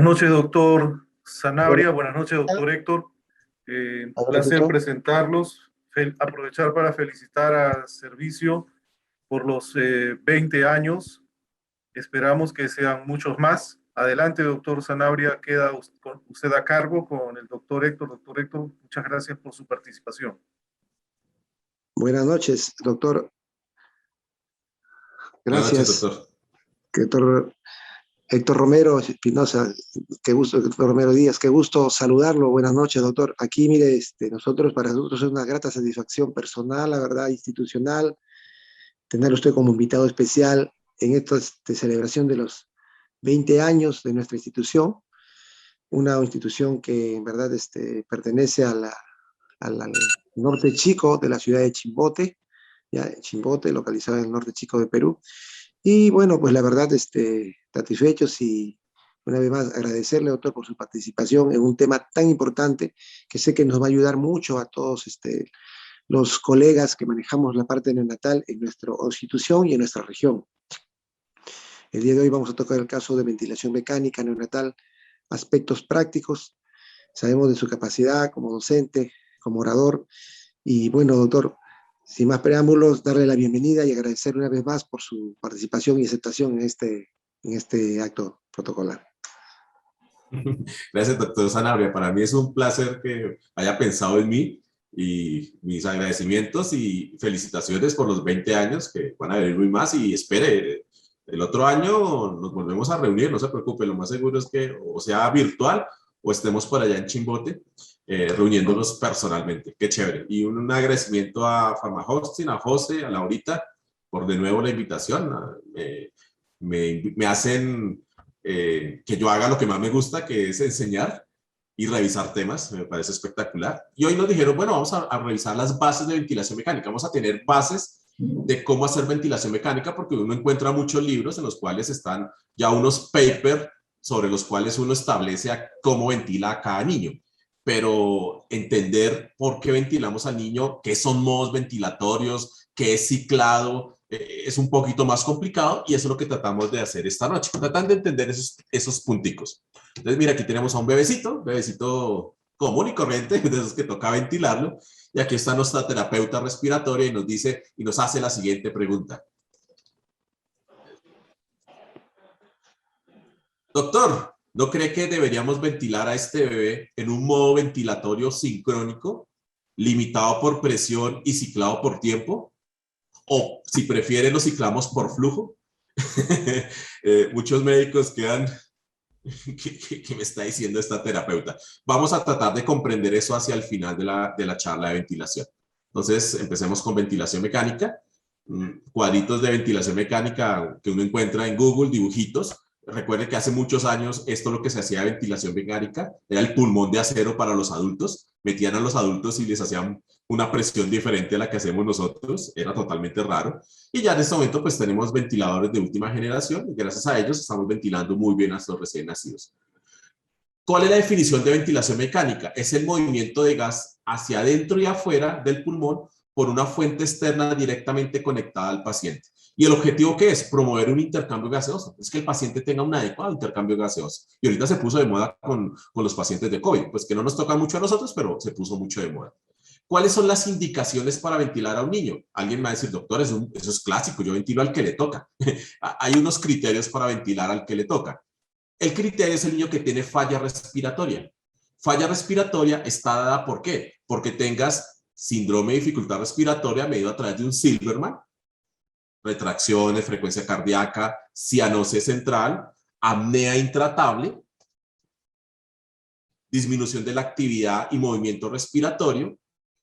Buenas noches, doctor Bueno, Sanabria. Buenas noches, doctor Héctor. Un ahora te placer escucho. presentarlos. Aprovechar para felicitar a Servicio por los 20 años. Esperamos que sean muchos más. Adelante, doctor Sanabria. Queda usted a cargo con el doctor Héctor. Doctor Héctor, muchas gracias por su participación. Buenas noches, doctor. Buenas noches, Gracias, doctor. doctor Héctor Romero Espinosa. Qué gusto, doctor Romero Díaz. Qué gusto saludarlo. Buenas noches, doctor. Aquí, mire, para nosotros es una grata satisfacción personal, la verdad, institucional, tener usted como invitado especial en esta celebración de los 20 años de nuestra institución, una institución que en verdad pertenece al norte chico de la ciudad de Chimbote, ya Chimbote, localizado en el norte chico de Perú. Y bueno, pues la verdad, satisfechos y una vez más agradecerle, doctor, por su participación en un tema tan importante que sé que nos va a ayudar mucho a todos los colegas que manejamos la parte neonatal en nuestra institución y en nuestra región. El día de hoy vamos a tocar el caso de ventilación mecánica neonatal, aspectos prácticos. Sabemos de su capacidad como docente, como orador. Y bueno, doctor, sin más preámbulos, darle la bienvenida y agradecer una vez más por su participación y aceptación en este acto protocolar. Gracias, doctor Sanabria. Para mí es un placer que haya pensado en mí y mis agradecimientos y felicitaciones por los 20 años que van a venir muy más y espere, el otro año nos volvemos a reunir, no se preocupe, lo más seguro es que o sea virtual o estemos por allá en Chimbote reuniéndonos personalmente. Qué chévere. Y un agradecimiento a PharmaHosting, a José, a Laurita, por de nuevo la invitación. Me hacen que yo haga lo que más me gusta, que es enseñar y revisar temas, me parece espectacular. Y hoy nos dijeron, bueno, vamos a revisar las bases de ventilación mecánica, vamos a tener bases de cómo hacer ventilación mecánica, porque uno encuentra muchos libros en los cuales están ya unos papers sobre los cuales uno establece a cómo ventila a cada niño. Pero entender por qué ventilamos al niño, qué son modos ventilatorios, qué es ciclado, es un poquito más complicado y eso es lo que tratamos de hacer esta noche, tratan de entender esos punticos. Entonces, mira, aquí tenemos a un bebecito común y corriente, de esos que toca ventilarlo, y aquí está nuestra terapeuta respiratoria y nos dice y nos hace la siguiente pregunta. Doctor, ¿no cree que deberíamos ventilar a este bebé en un modo ventilatorio sincrónico, limitado por presión y ciclado por tiempo? O si prefiere, lo ciclamos por flujo. Muchos médicos quedan, ¿qué me está diciendo esta terapeuta? Vamos a tratar de comprender eso hacia el final de la charla de ventilación. Entonces, empecemos con ventilación mecánica. Cuadritos de ventilación mecánica que uno encuentra en Google, dibujitos. Recuerde que hace muchos años esto lo que se hacía de ventilación mecánica era el pulmón de acero para los adultos. Metían a los adultos y les hacían una presión diferente a la que hacemos nosotros. Era totalmente raro. Y ya en este momento pues tenemos ventiladores de última generación y gracias a ellos estamos ventilando muy bien a los recién nacidos. ¿Cuál es la definición de ventilación mecánica? Es el movimiento de gas hacia adentro y afuera del pulmón por una fuente externa directamente conectada al paciente. ¿Y el objetivo qué es? Promover un intercambio gaseoso. Es que el paciente tenga un adecuado intercambio gaseoso. Y ahorita se puso de moda con los pacientes de COVID, pues que no nos toca mucho a nosotros, pero se puso mucho de moda. ¿Cuáles son las indicaciones para ventilar a un niño? Alguien me va a decir, doctor, eso es clásico, yo ventilo al que le toca. Hay unos criterios para ventilar al que le toca. El criterio es el niño que tiene falla respiratoria. Falla respiratoria está dada ¿por qué? Porque tengas síndrome de dificultad respiratoria medido a través de un Silberman, retracciones, frecuencia cardíaca, cianosis central, apnea intratable, disminución de la actividad y movimiento respiratorio.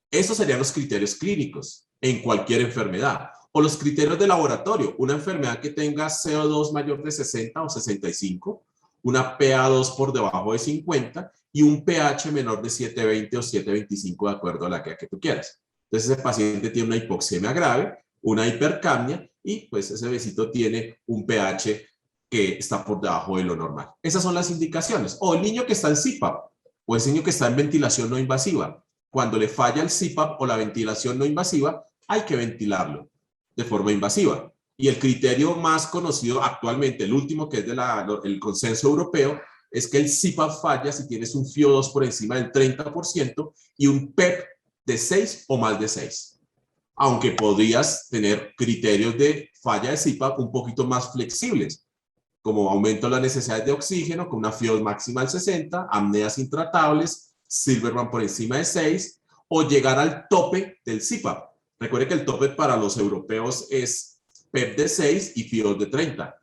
Esos serían los criterios clínicos en cualquier enfermedad. O los criterios de laboratorio, una enfermedad que tenga CO2 mayor de 60 o 65, una PA2 por debajo de 50 y un pH menor de 720 o 725 de acuerdo a la que tú quieras. Entonces ese paciente tiene una hipoxemia grave, una hipercapnia y pues ese bebecito tiene un pH que está por debajo de lo normal. Esas son las indicaciones. O el niño que está en CPAP o el niño que está en ventilación no invasiva. Cuando le falla el CPAP o la ventilación no invasiva, hay que ventilarlo de forma invasiva. Y el criterio más conocido actualmente, el último que es del consenso europeo, es que el CPAP falla si tienes un FiO2 por encima del 30% y un PEP de 6 o más de 6. Aunque podrías tener criterios de falla de CPAP un poquito más flexibles, como aumento de las necesidades de oxígeno con una FiO2 máxima del 60, apneas intratables, Silverman por encima de 6, o llegar al tope del CPAP. Recuerde que el tope para los europeos es PEP de 6 y FiO2 de 30.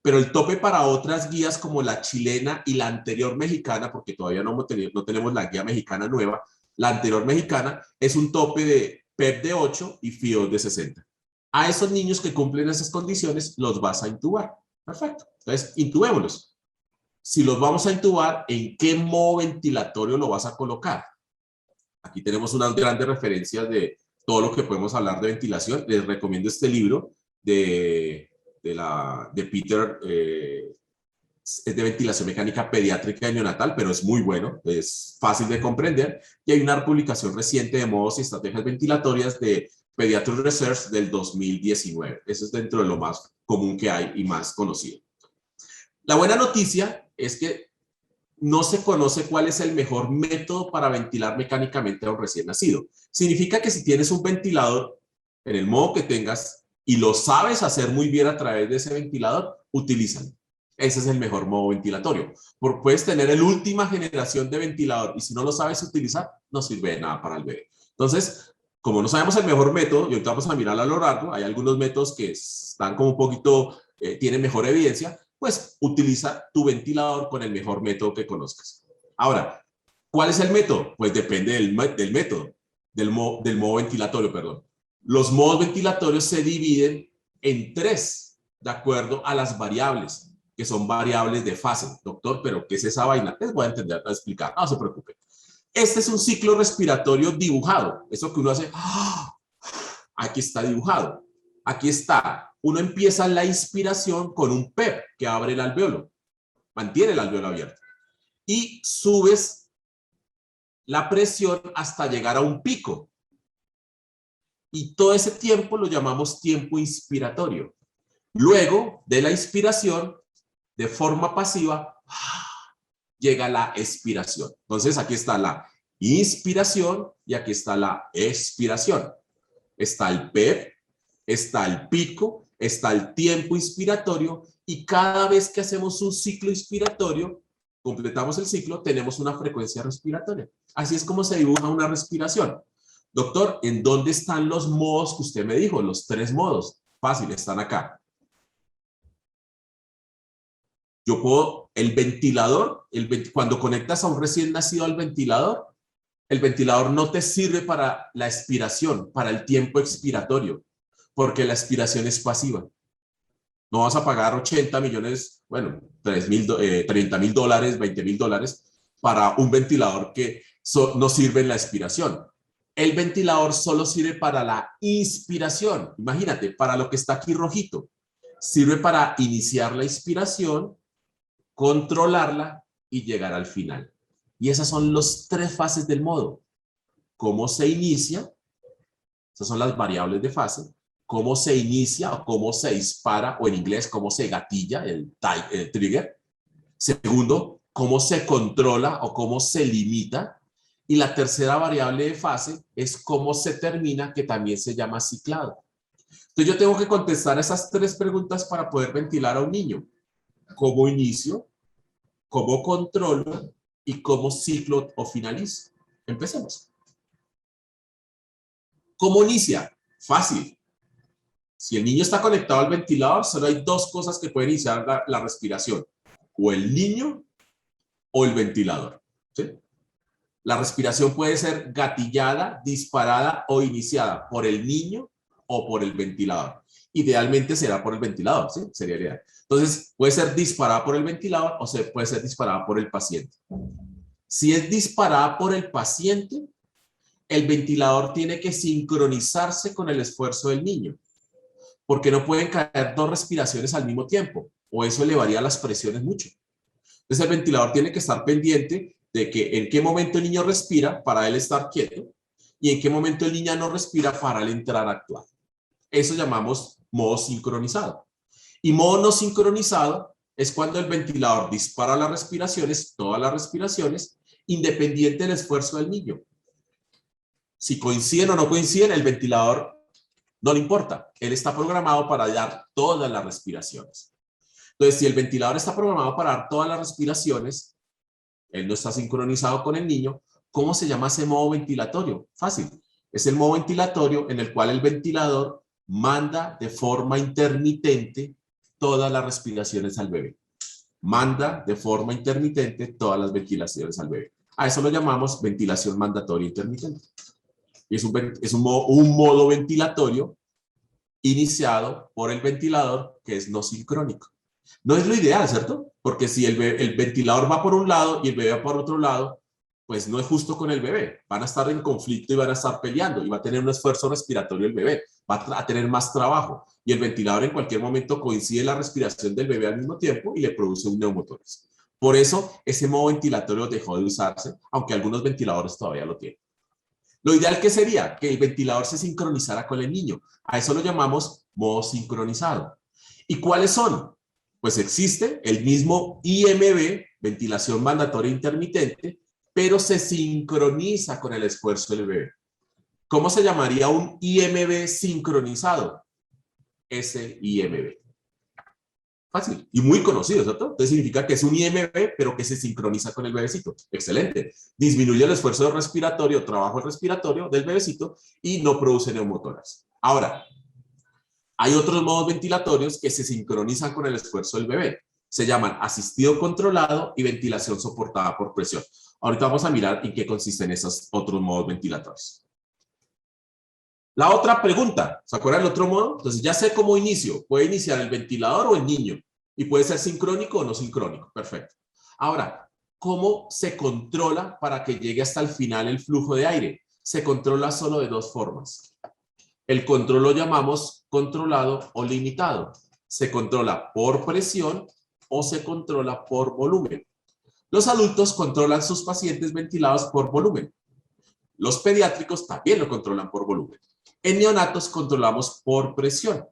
Pero el tope para otras guías como la chilena y la anterior mexicana, porque todavía no tenemos la guía mexicana nueva, la anterior mexicana es un tope de PEP de 8 y FiO2 de 60. A esos niños que cumplen esas condiciones los vas a intubar. Perfecto. Entonces, intubémoslos. Si los vamos a intubar, ¿en qué modo ventilatorio lo vas a colocar? Aquí tenemos unas grandes referencias de todo lo que podemos hablar de ventilación. Les recomiendo este libro de Peter, es de ventilación mecánica pediátrica y neonatal, pero es muy bueno, es fácil de comprender. Y hay una publicación reciente de modos y estrategias ventilatorias de Pediatric Research del 2019. Eso es dentro de lo más común que hay y más conocido. La buena noticia es que no se conoce cuál es el mejor método para ventilar mecánicamente a un recién nacido. Significa que si tienes un ventilador en el modo que tengas y lo sabes hacer muy bien a través de ese ventilador, utilízalo. Ese es el mejor modo ventilatorio. Puedes tener el última generación de ventilador y si no lo sabes utilizar, no sirve de nada para el bebé. Entonces, como no sabemos el mejor método, y ahorita vamos a mirar a lo largo, hay algunos métodos que están como un poquito, tienen mejor evidencia, pues utiliza tu ventilador con el mejor método que conozcas. Ahora, ¿cuál es el método? Pues depende del método, del modo ventilatorio, perdón. Los modos ventilatorios se dividen en 3, de acuerdo a las variables, que son variables de fase. Doctor, ¿pero qué es esa vaina? Les voy a entender, a explicar, no se preocupe. Este es un ciclo respiratorio dibujado. Eso que uno hace, aquí está dibujado. Aquí está. Uno empieza la inspiración con un PEP que abre el alveolo, mantiene el alveolo abierto. Y subes la presión hasta llegar a un pico. Y todo ese tiempo lo llamamos tiempo inspiratorio. Luego de la inspiración, de forma pasiva, llega la expiración. Entonces aquí está la inspiración y aquí está la expiración. Está el PEP, está el pico, está el tiempo inspiratorio y cada vez que hacemos un ciclo inspiratorio, completamos el ciclo, tenemos una frecuencia respiratoria. Así es como se dibuja una respiración. Doctor, ¿en dónde están los modos que usted me dijo? Los 3 modos. Fácil, están acá. Yo puedo, el ventilador, cuando conectas a un recién nacido al ventilador, el ventilador no te sirve para la expiración, para el tiempo expiratorio, porque la expiración es pasiva. No vas a pagar 80 millones, bueno, $30,000, $20,000 para un ventilador que no sirve en la expiración. El ventilador solo sirve para la inspiración. Imagínate, para lo que está aquí rojito. Sirve para iniciar la inspiración, controlarla y llegar al final. Y esas son las 3 fases del modo. Cómo se inicia, esas son las variables de fase, cómo se inicia o cómo se dispara, o en inglés, cómo se gatilla, el trigger. Segundo, cómo se controla o cómo se limita. Y la tercera variable de fase es cómo se termina, que también se llama ciclado. Entonces yo tengo que contestar esas 3 preguntas para poder ventilar a un niño. ¿Cómo inicio? ¿Cómo controlo? ¿Y cómo ciclo o finalizo? Empecemos. ¿Cómo inicia? Fácil. Si el niño está conectado al ventilador, solo hay 2 cosas que pueden iniciar la respiración. O el niño o el ventilador. ¿Sí? La respiración puede ser gatillada, disparada o iniciada por el niño o por el ventilador. Idealmente será por el ventilador, ¿sí? Sería ideal. Entonces, puede ser disparada por el ventilador o puede ser disparada por el paciente. Si es disparada por el paciente, el ventilador tiene que sincronizarse con el esfuerzo del niño, porque no pueden caer 2 respiraciones al mismo tiempo, o eso elevaría las presiones mucho. Entonces, el ventilador tiene que estar pendiente de que en qué momento el niño respira para él estar quieto y en qué momento el niño no respira para él entrar a actuar. Eso llamamos modo sincronizado. Y modo no sincronizado es cuando el ventilador dispara las respiraciones, todas las respiraciones, independiente del esfuerzo del niño. Si coinciden o no coinciden, el ventilador no le importa. Él está programado para dar todas las respiraciones. Entonces, si el ventilador está programado para dar todas las respiraciones, él no está sincronizado con el niño, ¿cómo se llama ese modo ventilatorio? Fácil. Es el modo ventilatorio en el cual el ventilador manda de forma intermitente todas las respiraciones al bebé. Manda de forma intermitente todas las ventilaciones al bebé. A eso lo llamamos ventilación mandatoria intermitente. Y es un modo ventilatorio iniciado por el ventilador que es no sincrónico. No es lo ideal, ¿cierto? Porque si el ventilador va por un lado y el bebé va por otro lado, pues no es justo con el bebé. Van a estar en conflicto y van a estar peleando y va a tener un esfuerzo respiratorio el bebé. Va a tener más trabajo y el ventilador en cualquier momento coincide la respiración del bebé al mismo tiempo y le produce un neumotórax. Por eso ese modo ventilatorio dejó de usarse, aunque algunos ventiladores todavía lo tienen. Lo ideal que sería que el ventilador se sincronizara con el niño. A eso lo llamamos modo sincronizado. ¿Y cuáles son? Pues existe el mismo IMB, ventilación mandatoria intermitente, pero se sincroniza con el esfuerzo del bebé. ¿Cómo se llamaría un IMB sincronizado? SIMB. Fácil y muy conocido, ¿cierto? Entonces significa que es un IMB, pero que se sincroniza con el bebecito. Excelente. Disminuye el esfuerzo respiratorio, trabajo respiratorio del bebecito y no produce neumotórax. Ahora, hay otros modos ventilatorios que se sincronizan con el esfuerzo del bebé. Se llaman asistido controlado y ventilación soportada por presión. Ahorita vamos a mirar en qué consisten esos otros modos ventilatorios. La otra pregunta, ¿se acuerdan del otro modo? Entonces ya sé cómo inicio. Puede iniciar el ventilador o el niño. Y puede ser sincrónico o no sincrónico. Perfecto. Ahora, ¿cómo se controla para que llegue hasta el final el flujo de aire? Se controla solo de dos formas. El control lo llamamos controlado o limitado. Se controla por presión o se controla por volumen. Los adultos controlan sus pacientes ventilados por volumen. Los pediátricos también lo controlan por volumen. En neonatos controlamos por presión.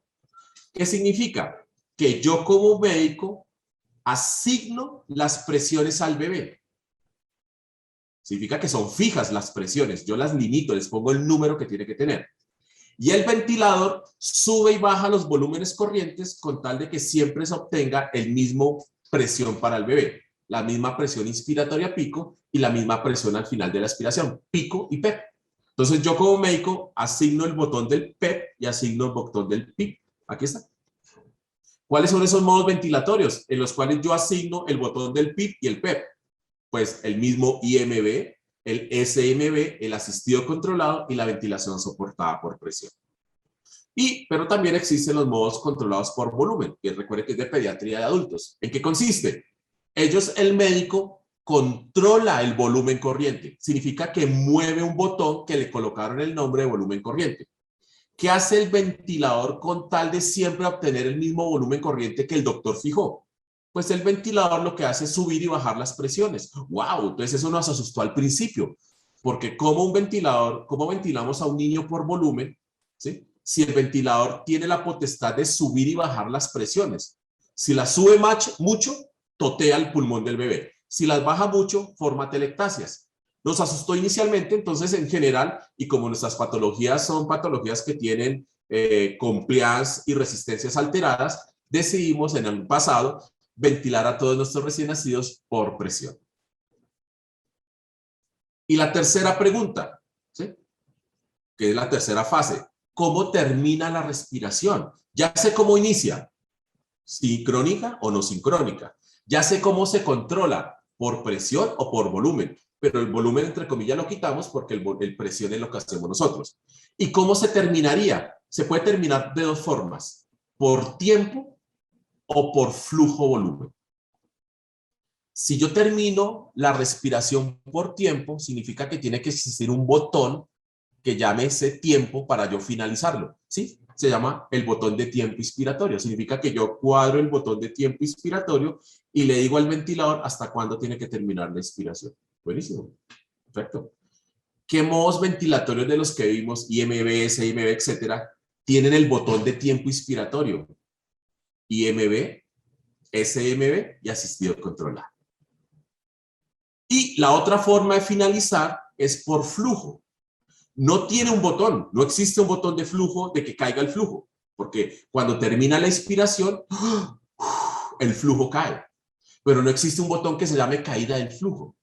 ¿Qué significa? Que yo como médico asigno las presiones al bebé. Significa que son fijas las presiones. Yo las limito, les pongo el número que tiene que tener. Y el ventilador sube y baja los volúmenes corrientes con tal de que siempre se obtenga el mismo presión para el bebé. La misma presión inspiratoria pico y la misma presión al final de la aspiración, pico y PEP. Entonces yo como médico asigno el botón del PEP y asigno el botón del PIP. Aquí está. ¿Cuáles son esos modos ventilatorios en los cuales yo asigno el botón del PIP y el PEP? Pues el mismo IMB, el SMB, el asistido controlado y la ventilación soportada por presión. Pero también existen los modos controlados por volumen, que recuerde que es de pediatría de adultos. ¿En qué consiste? El médico controla el volumen corriente. Significa que mueve un botón que le colocaron el nombre de volumen corriente. ¿Qué hace el ventilador con tal de siempre obtener el mismo volumen corriente que el doctor fijó? Pues el ventilador lo que hace es subir y bajar las presiones. ¡Wow! Entonces eso nos asustó al principio. Porque ¿cómo ventilamos a un niño por volumen? ¿Sí? Si el ventilador tiene la potestad de subir y bajar las presiones. Si las sube mucho, totea el pulmón del bebé. Si las baja mucho, forma telectasias. Nos asustó inicialmente, entonces en general, y como nuestras patologías son patologías que tienen compliance y resistencias alteradas, decidimos en el pasado ventilar a todos nuestros recién nacidos por presión. Y la tercera pregunta, ¿sí? Que es la tercera fase. ¿Cómo termina la respiración? Ya sé cómo inicia. ¿Sincrónica o no sincrónica? Ya sé cómo se controla, por presión o por volumen. Pero el volumen, entre comillas, lo quitamos porque el presión es lo que hacemos nosotros. ¿Y cómo se terminaría? Se puede terminar de dos formas. Por tiempo o por flujo-volumen. Si yo termino la respiración por tiempo, significa que tiene que existir un botón que llame ese tiempo para yo finalizarlo, ¿sí? Se llama el botón de tiempo inspiratorio. Significa que yo cuadro el botón de tiempo inspiratorio y le digo al ventilador hasta cuándo tiene que terminar la inspiración. Buenísimo. Perfecto. ¿Qué modos ventilatorios de los que vimos, IMB, SIMB, etcétera, tienen el botón de tiempo inspiratorio? IMB, SMB y asistido controlado. Y la otra forma de finalizar es por flujo. No tiene un botón, no existe un botón de flujo de que caiga el flujo, porque cuando termina la expiración, el flujo cae. Pero no existe un botón que se llame caída del flujo.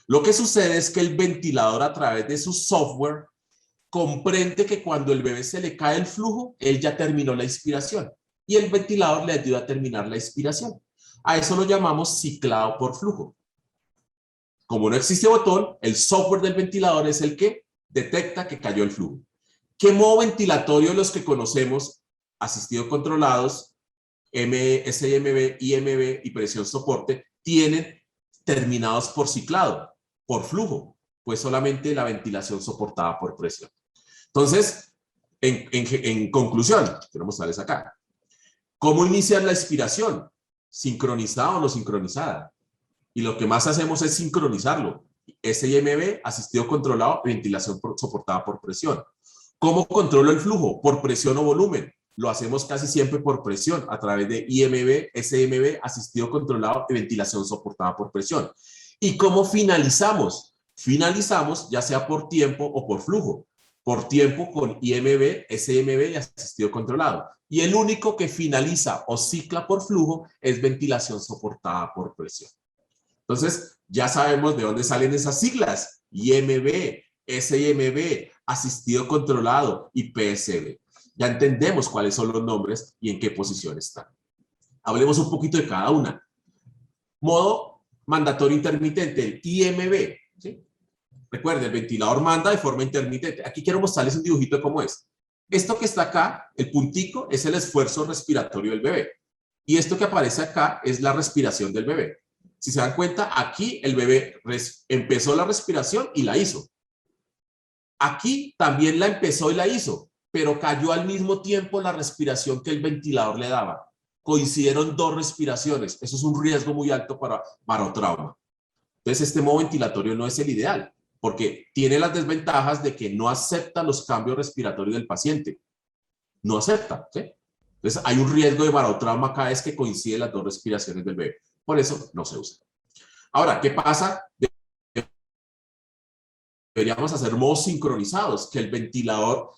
Lo que sucede es que el ventilador, a través de su software, comprende que cuando el bebé se le cae el flujo, él ya terminó la inspiración y el ventilador le ayuda a terminar la expiración. A eso lo llamamos ciclado por flujo. Como no existe botón, el software del ventilador es el que detecta que cayó el flujo. ¿Qué modo ventilatorio de los que conocemos, asistido controlados, SMB, IMB y presión soporte, tienen terminados por ciclado, por flujo? Pues solamente la ventilación soportada por presión. Entonces, en conclusión, quiero mostrarles acá. ¿Cómo iniciar la expiración? ¿Sincronizada o no sincronizada? Y lo que más hacemos es sincronizarlo. SIMB, asistido controlado, ventilación soportada por presión. ¿Cómo controlo el flujo? Por presión o volumen. Lo hacemos casi siempre por presión, a través de IMB, SIMB, asistido controlado y ventilación soportada por presión. ¿Y cómo finalizamos? Finalizamos ya sea por tiempo o por flujo. Por tiempo con IMB, SIMB y asistido controlado. Y el único que finaliza o cicla por flujo es ventilación soportada por presión. Entonces, ya sabemos de dónde salen esas siglas: IMB, SIMB, asistido controlado y PSB. Ya entendemos cuáles son los nombres y en qué posición están. Hablemos un poquito de cada una. Modo mandatorio intermitente, el IMB. ¿Sí? Recuerden, el ventilador manda de forma intermitente. Aquí quiero mostrarles un dibujito de cómo es. Esto que está acá, el puntico, es el esfuerzo respiratorio del bebé. Y esto que aparece acá es la respiración del bebé. Si se dan cuenta, aquí el bebé empezó la respiración y la hizo. Aquí también la empezó y la hizo, pero cayó al mismo tiempo la respiración que el ventilador le daba. Coincidieron dos respiraciones. Eso es un riesgo muy alto para barotrauma. Entonces, este modo ventilatorio no es el ideal, porque tiene las desventajas de que no acepta los cambios respiratorios del paciente. No acepta, ¿sí? Entonces, hay un riesgo de barotrauma cada vez que coinciden las dos respiraciones del bebé. Por eso no se usa. Ahora, ¿qué pasa? Deberíamos hacer modos sincronizados, que el ventilador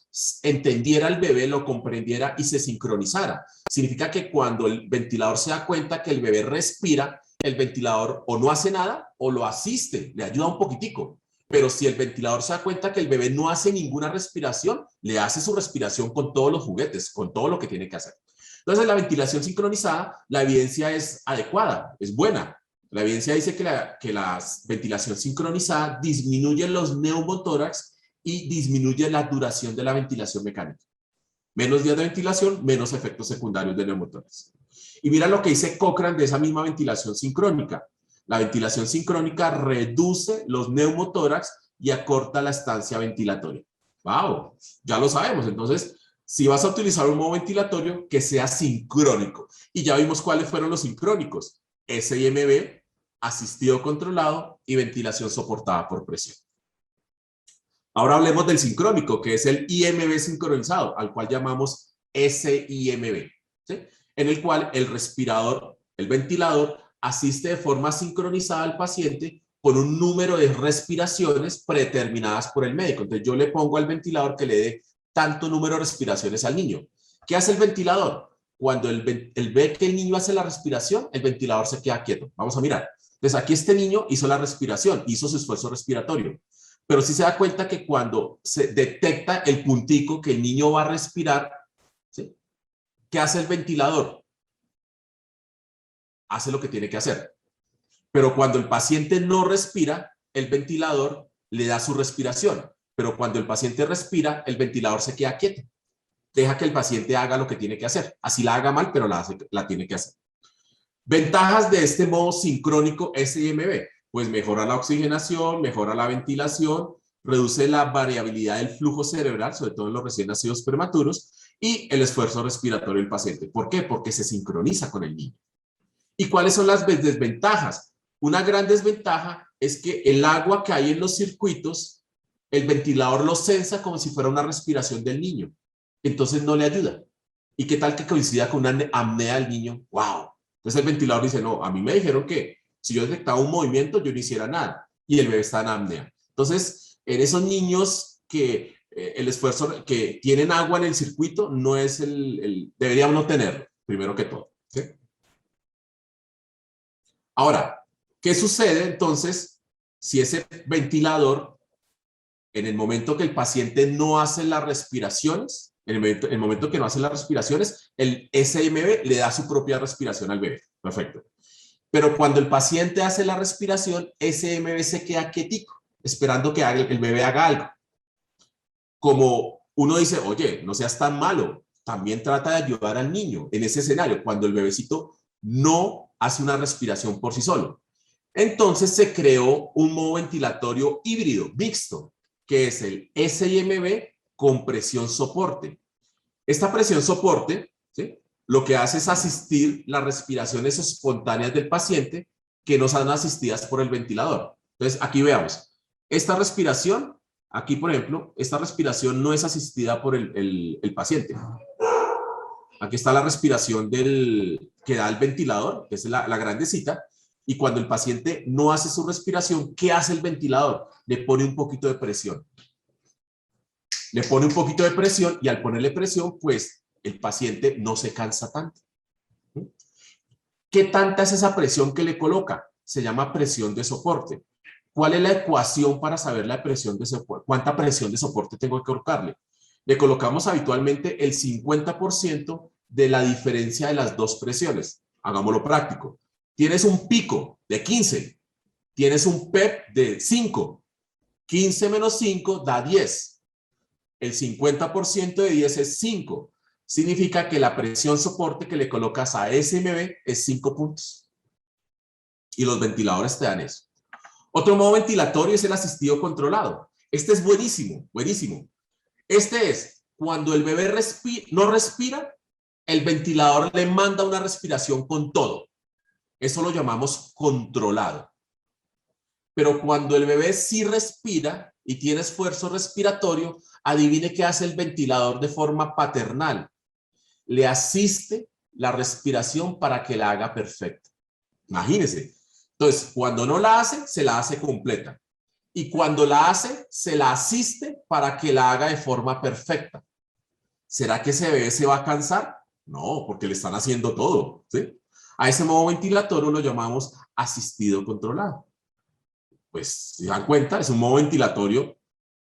entendiera al bebé, lo comprendiera y se sincronizara. Significa que cuando el ventilador se da cuenta que el bebé respira, el ventilador o no hace nada o lo asiste, le ayuda un poquitico. Pero si el ventilador se da cuenta que el bebé no hace ninguna respiración, le hace su respiración con todos los juguetes, con todo lo que tiene que hacer. Entonces, la ventilación sincronizada, la evidencia es adecuada, es buena. La evidencia dice que la ventilación sincronizada disminuye los neumotórax y disminuye la duración de la ventilación mecánica. Menos días de ventilación, menos efectos secundarios de neumotórax. Y mira lo que dice Cochrane de esa misma ventilación sincrónica. La ventilación sincrónica reduce los neumotórax y acorta la estancia ventilatoria. ¡Wow! Ya lo sabemos. Entonces, si vas a utilizar un modo ventilatorio, que sea sincrónico. Y ya vimos cuáles fueron los sincrónicos. SIMB, asistido controlado y ventilación soportada por presión. Ahora hablemos del sincrónico, que es el IMB sincronizado, al cual llamamos SIMB, ¿sí? En el cual el respirador, el ventilador, asiste de forma sincronizada al paciente con un número de respiraciones predeterminadas por el médico. Entonces yo le pongo al ventilador que le dé tanto número de respiraciones al niño. ¿Qué hace el ventilador? Cuando él ve que el niño hace la respiración, el ventilador se queda quieto. Vamos a mirar. Entonces aquí este niño hizo la respiración, hizo su esfuerzo respiratorio. Pero sí se da cuenta que cuando se detecta el puntico que el niño va a respirar, ¿sí? ¿Qué hace el ventilador? Hace lo que tiene que hacer. Pero cuando el paciente no respira, el ventilador le da su respiración. Pero cuando el paciente respira, el ventilador se queda quieto. Deja que el paciente haga lo que tiene que hacer. Así la haga mal, pero la tiene que hacer. Ventajas de este modo sincrónico SIMB. Pues mejora la oxigenación, mejora la ventilación, reduce la variabilidad del flujo cerebral, sobre todo en los recién nacidos prematuros, y el esfuerzo respiratorio del paciente. ¿Por qué? Porque se sincroniza con el niño. ¿Y cuáles son las desventajas? Una gran desventaja es que el agua que hay en los circuitos, el ventilador lo sensa como si fuera una respiración del niño. Entonces no le ayuda. ¿Y qué tal que coincida con una apnea del niño? ¡Wow! Entonces el ventilador dice, no, a mí me dijeron que si yo detectaba un movimiento, yo no hiciera nada. Y el bebé está en apnea. Entonces, en esos niños que el esfuerzo, que tienen agua en el circuito, no es deberíamos no tenerlo, primero que todo. ¿Sí? Ahora, ¿qué sucede entonces si ese ventilador, en el momento que el paciente no hace las respiraciones, en el momento que no hace las respiraciones, el SMB le da su propia respiración al bebé? Perfecto. Pero cuando el paciente hace la respiración, SMB se queda quietico, esperando que el bebé haga algo. Como uno dice, oye, no seas tan malo, también trata de ayudar al niño en ese escenario, cuando el bebecito no hace una respiración por sí solo. Entonces se creó un modo ventilatorio híbrido, mixto, que es el SIMB con presión soporte. Esta presión soporte, ¿sí?, lo que hace es asistir las respiraciones espontáneas del paciente que no son asistidas por el ventilador. Entonces, aquí veamos. Esta respiración, aquí por ejemplo, esta respiración no es asistida por el paciente. Aquí está la respiración que da el ventilador, que es la grandecita, y cuando el paciente no hace su respiración, ¿qué hace el ventilador? Le pone un poquito de presión. Le pone un poquito de presión y al ponerle presión, pues el paciente no se cansa tanto. ¿Qué tanta es esa presión que le coloca? Se llama presión de soporte. ¿Cuál es la ecuación para saber la presión de soporte? ¿Cuánta presión de soporte tengo que colocarle? Le colocamos habitualmente el 50% de la diferencia de las dos presiones. Hagámoslo práctico. Tienes un pico de 15, tienes un PEP de 5. 15 menos 5 da 10. El 50% de 10 es 5. Significa que la presión soporte que le colocas a SMB es 5 puntos. Y los ventiladores te dan eso. Otro modo ventilatorio es el asistido controlado. Este es buenísimo, buenísimo. Este es cuando el bebé no respira, el ventilador le manda una respiración con todo. Eso lo llamamos controlado. Pero cuando el bebé sí respira y tiene esfuerzo respiratorio, adivine qué hace el ventilador de forma paternal. Le asiste la respiración para que la haga perfecta. Imagínense. Entonces, cuando no la hace, se la hace completa. Y cuando la hace, se la asiste para que la haga de forma perfecta. ¿Será que ese bebé se va a cansar? No, porque le están haciendo todo, ¿sí? A ese modo ventilatorio lo llamamos asistido controlado. Pues, si se dan cuenta, es un modo ventilatorio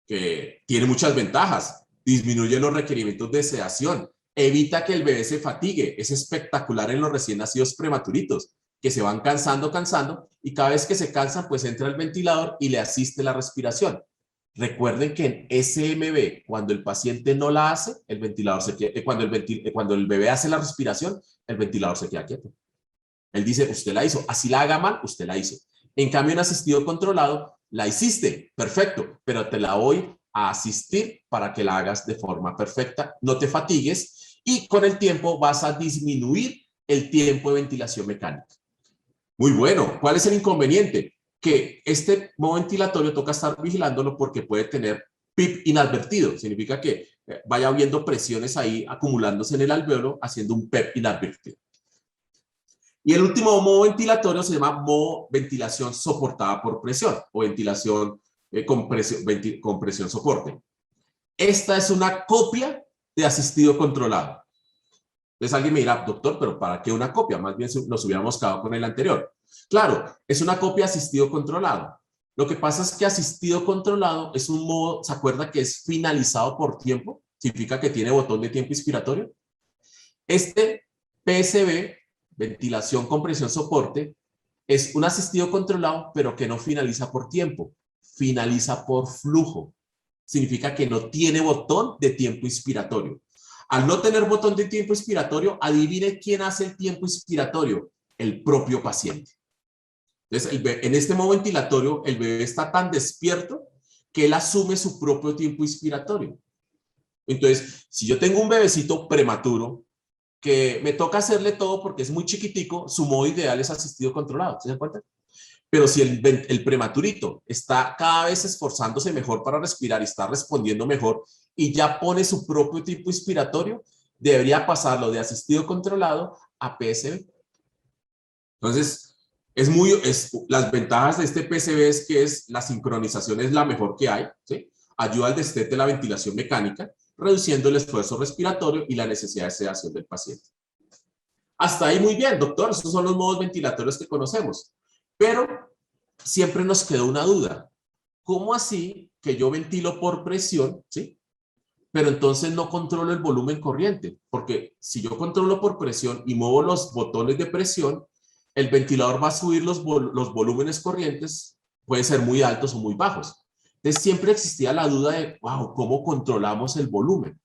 que tiene muchas ventajas. Disminuye los requerimientos de sedación, evita que el bebé se fatigue. Es espectacular en los recién nacidos prematuritos, que se van cansando, y cada vez que se cansan, pues entra el ventilador y le asiste la respiración. Recuerden que en SMB, cuando el paciente no la hace, el ventilador se queda, cuando el bebé hace la respiración, el ventilador se queda quieto. Él dice, usted la hizo, así la haga mal, usted la hizo. En cambio, en asistido controlado, la hiciste, perfecto, pero te la voy a asistir para que la hagas de forma perfecta, no te fatigues y con el tiempo vas a disminuir el tiempo de ventilación mecánica. Muy bueno. ¿Cuál es el inconveniente? Que este modo ventilatorio toca estar vigilándolo porque puede tener PIP inadvertido. Significa que vaya habiendo presiones ahí acumulándose en el alvéolo haciendo un PEP inadvertido. Y el último modo ventilatorio se llama modo ventilación soportada por presión o ventilación con presión soporte. Esta es una copia de asistido controlado. Entonces alguien me dirá, doctor, ¿pero para qué una copia? Más bien nos hubiéramos quedado con el anterior. Claro, es una copia de asistido controlado. Lo que pasa es que asistido controlado es un modo, ¿se acuerda que es finalizado por tiempo? Significa que tiene botón de tiempo inspiratorio. Este PSB, ventilación con presión soporte, es un asistido controlado, pero que no finaliza por tiempo, finaliza por flujo. Significa que no tiene botón de tiempo inspiratorio. Al no tener botón de tiempo inspiratorio, adivine quién hace el tiempo inspiratorio, el propio paciente. Entonces, en este modo ventilatorio, el bebé está tan despierto que él asume su propio tiempo inspiratorio. Entonces, si yo tengo un bebecito prematuro que me toca hacerle todo porque es muy chiquitico, su modo ideal es asistido controlado, ¿se dan cuenta? Pero si el prematurito está cada vez esforzándose mejor para respirar y está respondiendo mejor y ya pone su propio tiempo inspiratorio, debería pasarlo de asistido controlado a PSB. Entonces, las ventajas de este PCB es que la sincronización es la mejor que hay, ¿sí? Ayuda al destete de la ventilación mecánica, reduciendo el esfuerzo respiratorio y la necesidad de sedación del paciente. Hasta ahí muy bien, doctor, estos son los modos ventilatorios que conocemos. Pero siempre nos quedó una duda. ¿Cómo así que yo ventilo por presión, ¿sí? Pero entonces no controlo el volumen corriente? Porque si yo controlo por presión y muevo los botones de presión, el ventilador va a subir los volúmenes corrientes, pueden ser muy altos o muy bajos. Entonces siempre existía la duda de, wow, ¿cómo controlamos el volumen?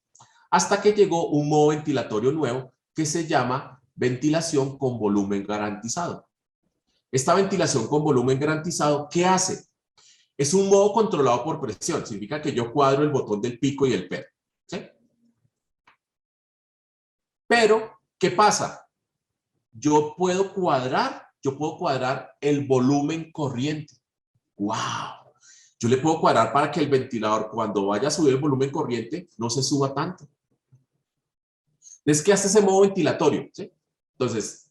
Hasta que llegó un modo ventilatorio nuevo que se llama ventilación con volumen garantizado. Esta ventilación con volumen garantizado, ¿qué hace? Es un modo controlado por presión. Significa que yo cuadro el botón del pico y el PER, ¿sí? Pero, ¿qué pasa? Yo puedo cuadrar el volumen corriente. ¡Wow! Yo le puedo cuadrar para que el ventilador, cuando vaya a subir el volumen corriente, no se suba tanto. Es que hace ese modo ventilatorio, ¿sí? Entonces,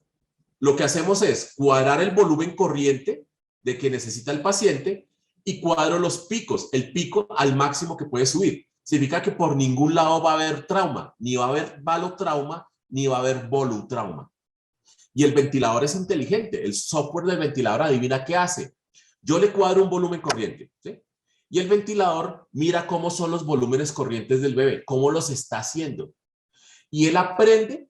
lo que hacemos es cuadrar el volumen corriente de que necesita el paciente y cuadro los picos, el pico al máximo que puede subir. Significa que por ningún lado va a haber trauma, ni va a haber valotrauma, ni va a haber volutrauma. Y el ventilador es inteligente, el software del ventilador adivina qué hace. Yo le cuadro un volumen corriente, ¿sí? Y el ventilador mira cómo son los volúmenes corrientes del bebé, cómo los está haciendo. Y él aprende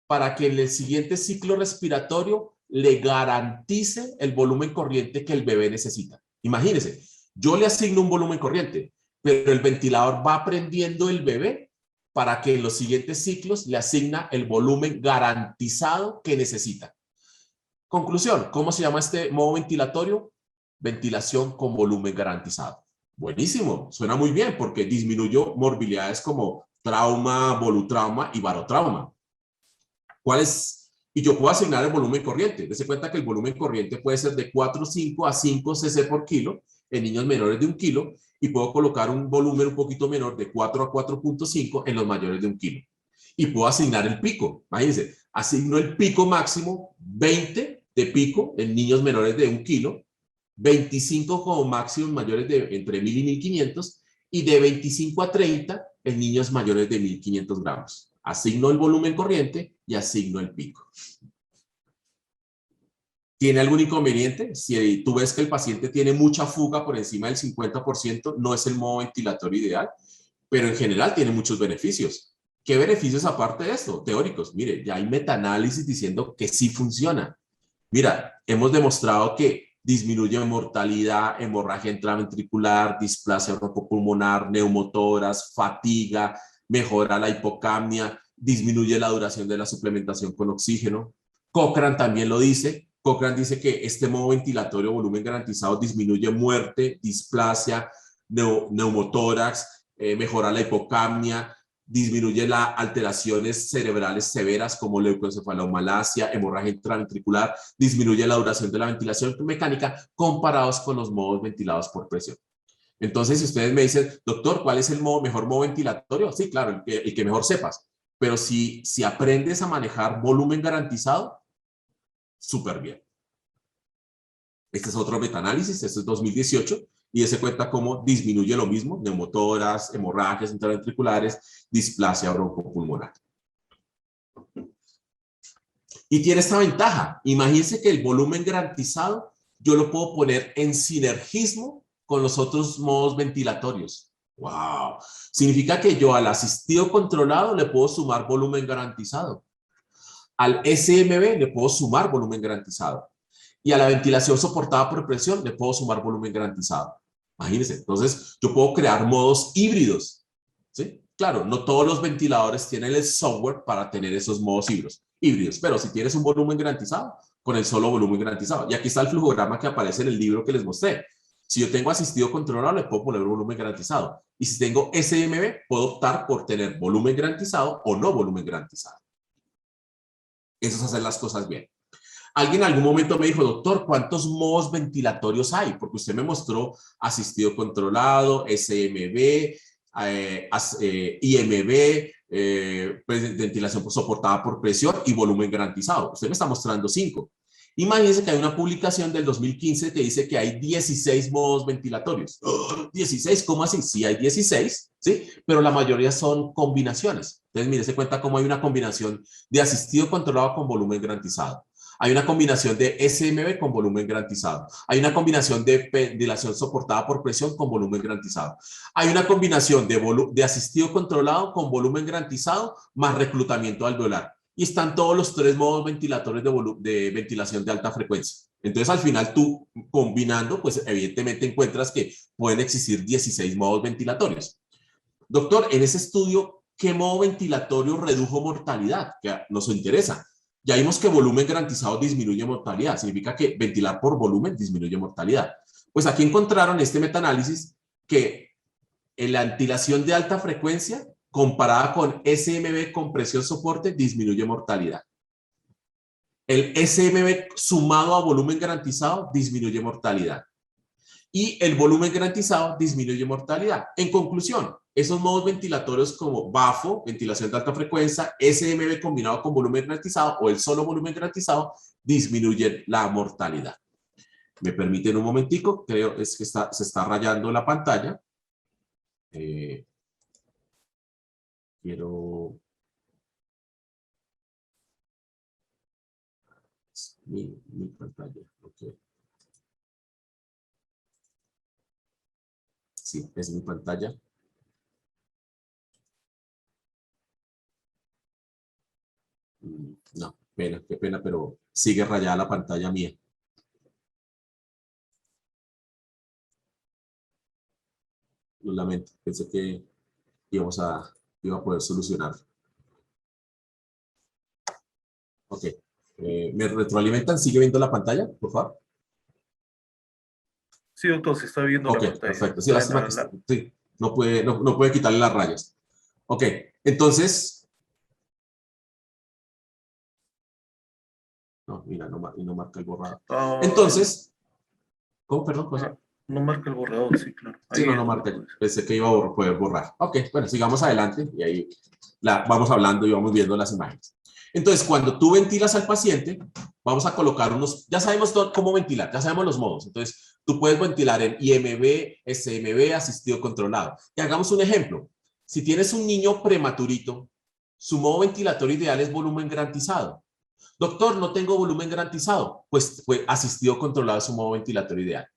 para que en el siguiente ciclo respiratorio le garantice el volumen corriente que el bebé necesita. Imagínense, yo le asigno un volumen corriente, pero el ventilador va aprendiendo el bebé para que en los siguientes ciclos le asigna el volumen garantizado que necesita. Conclusión, ¿cómo se llama este modo ventilatorio? Ventilación con volumen garantizado. Buenísimo, suena muy bien porque disminuyó morbilidades como trauma, volutrauma y barotrauma. ¿Cuál es? Y yo puedo asignar el volumen corriente. Dese cuenta que el volumen corriente puede ser de 4,5 a 5 cc por kilo en niños menores de 1 kilo y puedo colocar un volumen un poquito menor de 4 a 4,5 en los mayores de 1 kilo. Y puedo asignar el pico. Imagínense, asigno el pico máximo, 20 de pico en niños menores de 1 kilo, 25 como máximo en mayores de entre 1000 y 1500 y de 25 a 30 en niños mayores de 1500 gramos. Asigno el volumen corriente y asigno el pico. ¿Tiene algún inconveniente? Si tú ves que el paciente tiene mucha fuga por encima del 50%, no es el modo ventilatorio ideal, pero en general tiene muchos beneficios. ¿Qué beneficios aparte de esto? Teóricos. Mire, ya hay metaanálisis diciendo que sí funciona. Mira, hemos demostrado que disminuye mortalidad, hemorragia intraventricular, displasia broncopulmonar, neumotórax, fatiga, mejora la hipocapnia, disminuye la duración de la suplementación con oxígeno. Cochrane también lo dice. Cochrane dice que este modo ventilatorio volumen garantizado disminuye muerte, displasia, neumotórax, mejora la hipocapnia, disminuye las alteraciones cerebrales severas como leucoencefalomalacia, hemorragia intraventricular, disminuye la duración de la ventilación mecánica comparados con los modos ventilados por presión. Entonces, si ustedes me dicen, doctor, ¿cuál es el mejor modo ventilatorio? Sí, claro, el que mejor sepas. Pero si aprendes a manejar volumen garantizado, súper bien. Este es otro metaanálisis, este es 2018, y ese cuenta cómo disminuye lo mismo, neumotórax, hemorragias intraventriculares, displasia broncopulmonar. Y tiene esta ventaja. Imagínense que el volumen garantizado yo lo puedo poner en sinergismo con los otros modos ventilatorios. ¡Wow! Significa que yo al asistido controlado le puedo sumar volumen garantizado. Al SMB le puedo sumar volumen garantizado. Y a la ventilación soportada por presión le puedo sumar volumen garantizado. Imagínense, entonces yo puedo crear modos híbridos, ¿sí? Claro, no todos los ventiladores tienen el software para tener esos modos híbridos, pero si tienes un volumen garantizado, con el solo volumen garantizado. Y aquí está el flujograma que aparece en el libro que les mostré. Si yo tengo asistido controlado, le puedo poner volumen garantizado. Y si tengo SMB, puedo optar por tener volumen garantizado o no volumen garantizado. Eso es hacer las cosas bien. Alguien en algún momento me dijo, doctor, ¿cuántos modos ventilatorios hay? Porque usted me mostró asistido controlado, SMB, IMB, ventilación soportada por presión y volumen garantizado. Usted me está mostrando 5. Imagínense que hay una publicación del 2015 que dice que hay 16 modos ventilatorios. ¡Oh! ¿16? ¿Cómo así? Sí, hay 16, ¿sí? Pero la mayoría son combinaciones. Entonces, mire, se cuenta cómo hay una combinación de asistido controlado con volumen garantizado. Hay una combinación de SMB con volumen garantizado. Hay una combinación de ventilación soportada por presión con volumen garantizado. Hay una combinación de asistido controlado con volumen garantizado más reclutamiento alveolar. Y están todos los 3 modos ventilatorios de ventilación de alta frecuencia. Entonces, al final, tú combinando, pues evidentemente encuentras que pueden existir 16 modos ventilatorios. Doctor, en ese estudio, ¿qué modo ventilatorio redujo mortalidad? Que nos interesa. Ya vimos que volumen garantizado disminuye mortalidad. Significa que ventilar por volumen disminuye mortalidad. Pues aquí encontraron este metaanálisis que en la ventilación de alta frecuencia comparada con SMB con presión soporte disminuye mortalidad. El SMB sumado a volumen garantizado disminuye mortalidad. Y el volumen garantizado disminuye mortalidad. En conclusión, esos modos ventilatorios como BAFO, ventilación de alta frecuencia, SMB combinado con volumen garantizado o el solo volumen garantizado disminuyen la mortalidad. ¿Me permiten un momentico? Creo es que se está rayando la pantalla. Quiero... Mi pantalla, ok. Sí, es mi pantalla. No, pena, qué pena, pero sigue rayada la pantalla mía. Lo lamento, pensé que iba a poder solucionar. Ok. ¿Me retroalimentan? ¿Sigue viendo la pantalla, por favor? Sí, doctor, se está viendo Ok, la pantalla. perfecto. Sí, lástima que sí, no puede quitarle las rayas. Ok, entonces... No, mira, no marca el borrador. Entonces... ¿Cómo? Perdón, cosa. No marca el borrador, sí, claro. Sí, Ahí no es donde marca. puede ser. Pensé que iba a poder borrar. Ok, bueno, sigamos adelante y ahí vamos hablando y vamos viendo las imágenes. Entonces, cuando tú ventilas al paciente, vamos a colocar ya sabemos cómo ventilar, ya sabemos los modos. Entonces, tú puedes ventilar en IMB, SMB, asistido controlado. Y hagamos un ejemplo. Si tienes un niño prematurito, su modo ventilatorio ideal es volumen garantizado. Doctor, no tengo volumen garantizado. Pues asistido controlado es su modo ventilatorio ideal.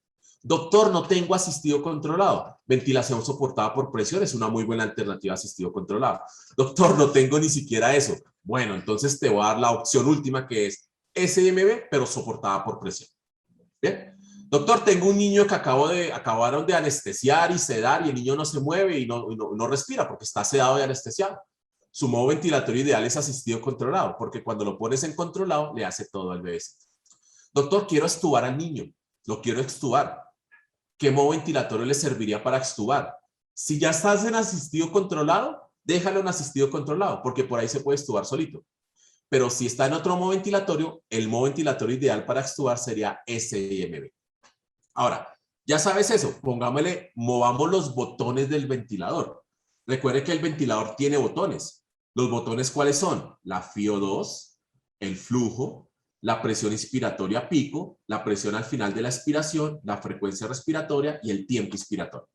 Doctor, no tengo asistido controlado. Ventilación soportada por presión es una muy buena alternativa a asistido controlado. Doctor, no tengo ni siquiera eso. Bueno, entonces te voy a dar la opción última que es SMB, pero soportada por presión. ¿Bien? Doctor, tengo un niño que acabaron de anestesiar y sedar y el niño no se mueve y no respira porque está sedado y anestesiado. Su modo ventilatorio ideal es asistido controlado porque cuando lo pones en controlado le hace todo al bebé. Doctor, quiero extubar al niño. Lo quiero extubar. ¿Qué modo ventilatorio le serviría para extubar? Si ya estás en asistido controlado, déjalo en asistido controlado, porque por ahí se puede extubar solito. Pero si está en otro modo ventilatorio, el modo ventilatorio ideal para extubar sería SIMB. Ahora, ya sabes eso, movamos los botones del ventilador. Recuerde que el ventilador tiene botones. ¿Los botones cuáles son? La FiO2, el flujo, la presión inspiratoria pico, la presión al final de la expiración, la frecuencia respiratoria y el tiempo inspiratorio.